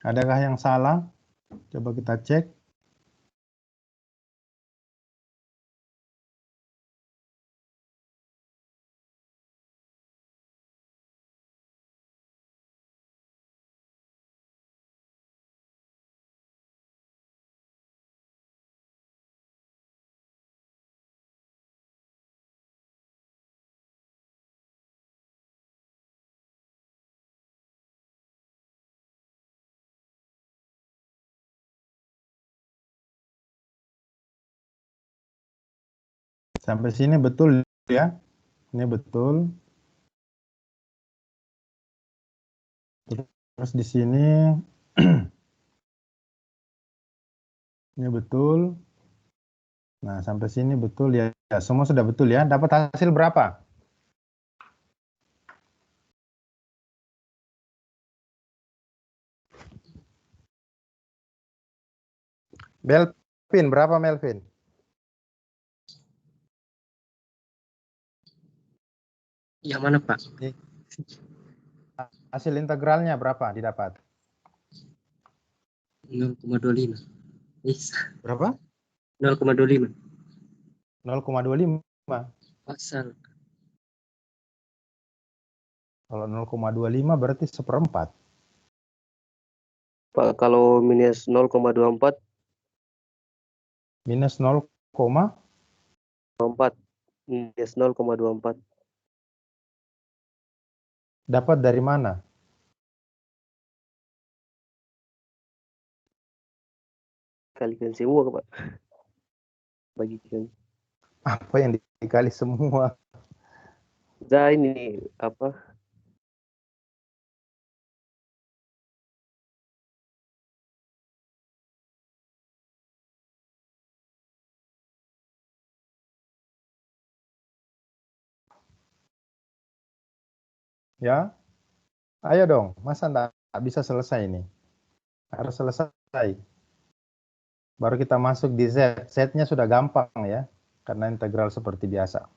Adakah yang salah? Coba kita cek. Sampai sini betul ya? Ini betul. Terus di sini ini betul. Nah, sampai sini betul ya. Ya, semua sudah betul ya. Dapat hasil berapa? Melvin, berapa Melvin? Yang mana, Pak? Hasil integralnya berapa didapat? 0,25. Berapa? 0,25. 0,25. Pasal. Kalau 0,25 berarti seperempat. Pak, kalau minus 0,24, Minus 0,4. minus 0,24. Dapat dari mana? Kalikan semua, Pak. Bagikan. Apa yang dikali semua? Ini apa? Ya, ayo dong. Masa enggak bisa selesai ini? Harus selesai. Baru kita masuk di Z. Z-nya sudah gampang ya. Karena integral seperti biasa.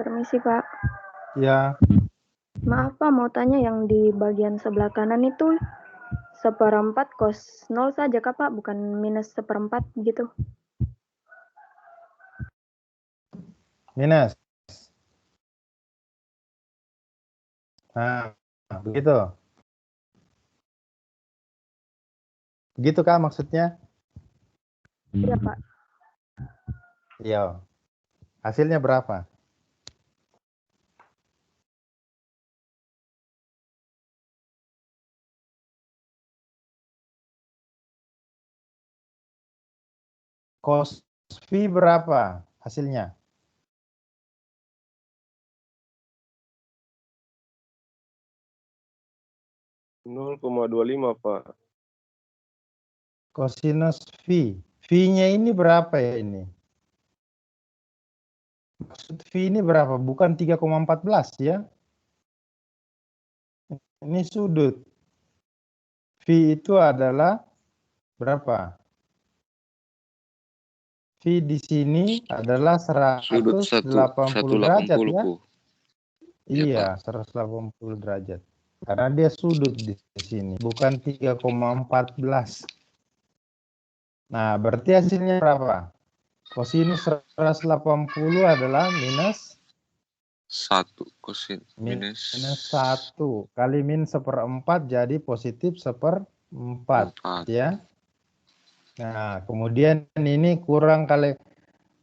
Permisi, Pak. Ya, Maaf, Pak, mau tanya yang di bagian sebelah kanan itu seperempat cos 0 saja, Kak, Pak? Bukan minus seperempat gitu. minus. Nah, begitu. Begitu Kak maksudnya? Iya, Pak. Iya. Hasilnya berapa? Cos V berapa hasilnya? -0,25, Pak. Cosinus V. V-nya ini berapa ya ini? Maksud V ini berapa? Bukan 3,14 ya? Ini sudut. V itu adalah berapa? V di sini adalah Sudut 180 derajat 180, ya? Bu. Iya, Iya, 180 derajat. Karena dia sudut di sini, bukan 3,14. Nah, berarti hasilnya berapa? Kosinus 180 adalah minus 1 kosin minus 1 kali min 1/4 jadi positif 1/4 4. ya. Nah, kemudian ini kurang kali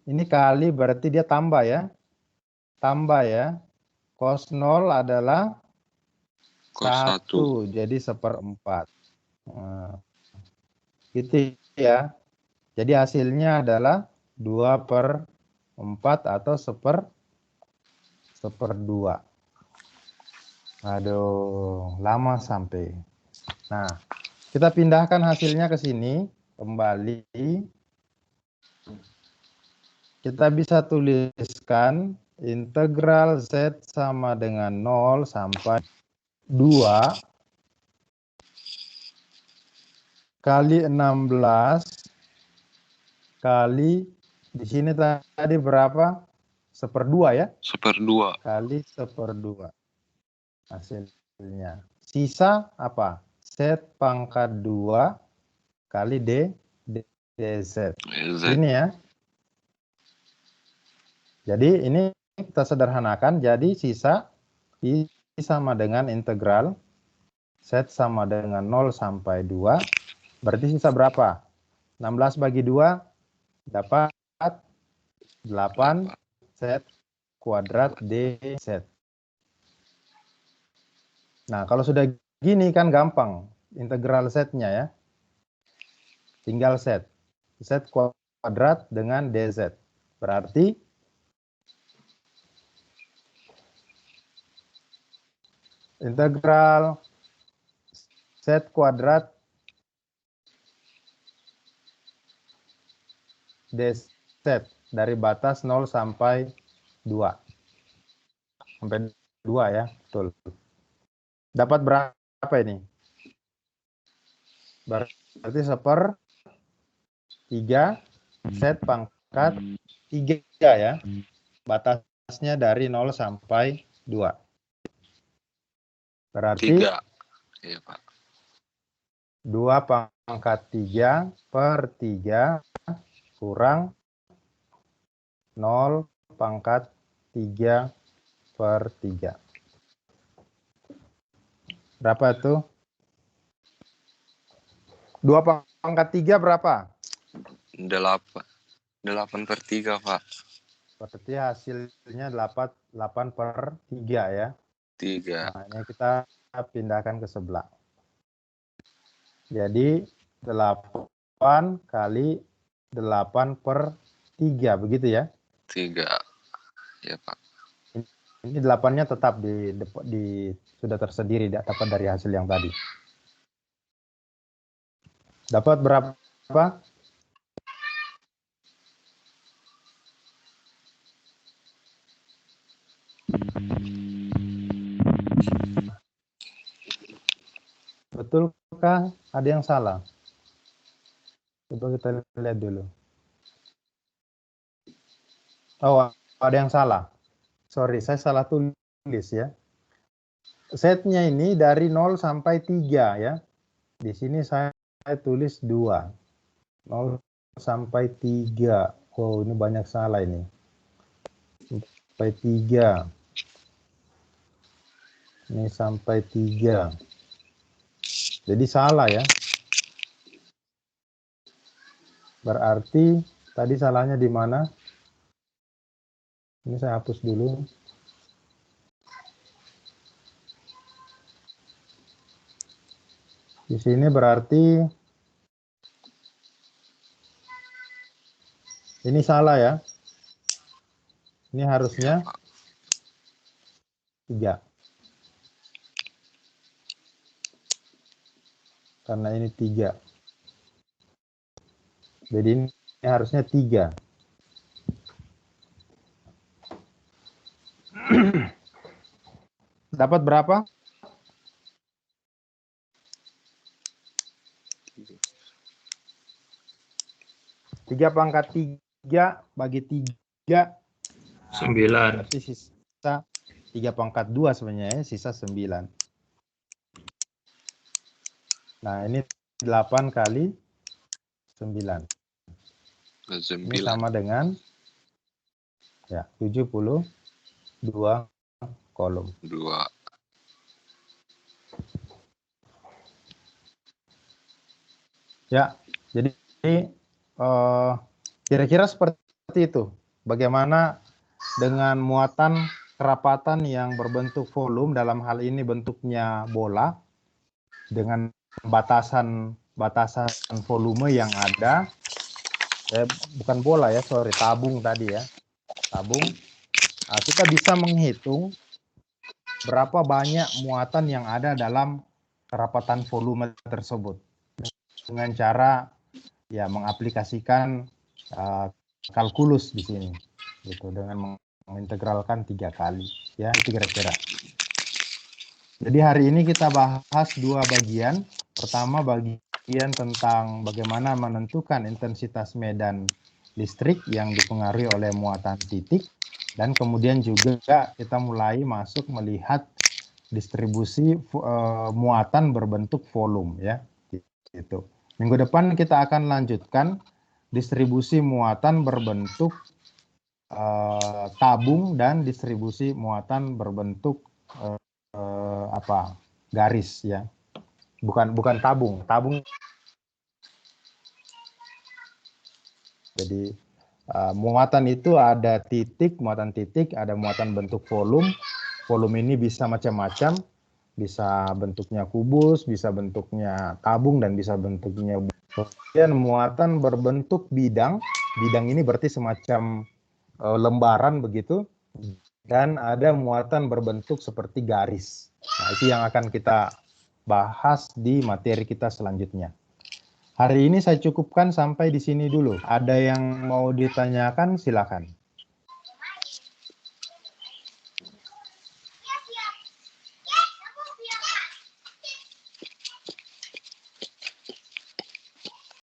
ini kali berarti dia tambah ya. Tambah ya. Cos 0 adalah Cos 1. 1 jadi 1/4. Nah, gitu ya. Jadi hasilnya adalah 2/4 atau 1/2. Aduh, lama sampai. Nah, kita pindahkan hasilnya ke sini, kembali. Kita bisa tuliskan integral Z sama dengan 0 sampai 2 kali 16 kali di sini tadi berapa? 1/2 ya? 1/2. Kali 1/2 hasilnya. Sisa apa? Z pangkat 2 kali DZ. Z. Ini ya. Jadi ini kita sederhanakan. Jadi sisa I sama dengan integral Z sama dengan 0 sampai 2. Berarti sisa berapa? 16 bagi 2 dapat 8 Z kuadrat DZ. Nah, kalau sudah gini kan gampang. Integral Z-nya ya. Tinggal Z. Z kuadrat dengan DZ. Berarti integral Z kuadrat DZ dari batas 0 sampai 2. Sampai 2 ya, betul. Dapat berapa ini? Berarti 1/3 Z pangkat 3 ya. Batasnya dari 0 sampai 2. Berarti 3. Iya, Pak. 2 pangkat 3/3 kurang 0 pangkat 3/3. Berapa itu? 2 pangkat 3 berapa? 8/3, Pak. Berarti hasilnya 8/3 ya. 3. Nah, ini kita pindahkan ke sebelah. Jadi 8 kali 8/3 begitu ya. 3. Ya, Pak. Ini 8-nya tetap sudah tersendiri dapat dari hasil yang tadi. Dapat berapa? Betulkah ada yang salah? Coba kita lihat dulu. Oh, ada yang salah. Sorry, saya salah tulis ya. Setnya ini dari 0 sampai 3 ya. Di sini saya tulis 2. 0 sampai 3. Oh, ini banyak salah ini. Sampai 3. Ini sampai 3. Jadi salah ya. Berarti tadi salahnya di mana? Ini saya hapus dulu. Di sini berarti ini salah ya. Ini harusnya 3. Karena ini 3. Jadi ini harusnya 3. Dapat berapa? 3 pangkat 3 bagi 3 9. berarti sisa 3 pangkat 2 sebenarnya ya, sisa 9. Nah, ini 8 kali 9. Ini 9. sama dengan ya 72 kolom. 2. Ya, jadi kira-kira seperti itu. Bagaimana dengan muatan kerapatan yang berbentuk volume, dalam hal ini bentuknya bola, dengan batasan volume yang ada, bukan bola ya, sorry, tabung tadi ya, tabung. Nah, kita bisa menghitung berapa banyak muatan yang ada dalam kerapatan volume tersebut dengan cara ya mengaplikasikan kalkulus di sini, gitu, dengan mengintegralkan 3 kali, ya itu kira-kira. Jadi hari ini kita bahas 2 bagian. Pertama bagian tentang bagaimana menentukan intensitas medan listrik yang dipengaruhi oleh muatan titik, dan kemudian juga kita mulai masuk melihat distribusi muatan berbentuk volume ya, gitu. Minggu depan kita akan lanjutkan distribusi muatan berbentuk tabung dan distribusi muatan berbentuk garis ya. Bukan tabung. Jadi muatan itu ada titik, muatan titik, ada muatan bentuk volume. Volume ini bisa macam-macam, bisa bentuknya kubus, bisa bentuknya tabung, dan bisa bentuknya. Kemudian muatan berbentuk bidang. Bidang ini berarti semacam lembaran begitu. Dan ada muatan berbentuk seperti garis. Nah, itu yang akan kita bahas di materi kita selanjutnya. Hari ini saya cukupkan sampai di sini dulu. Ada yang mau ditanyakan, silakan.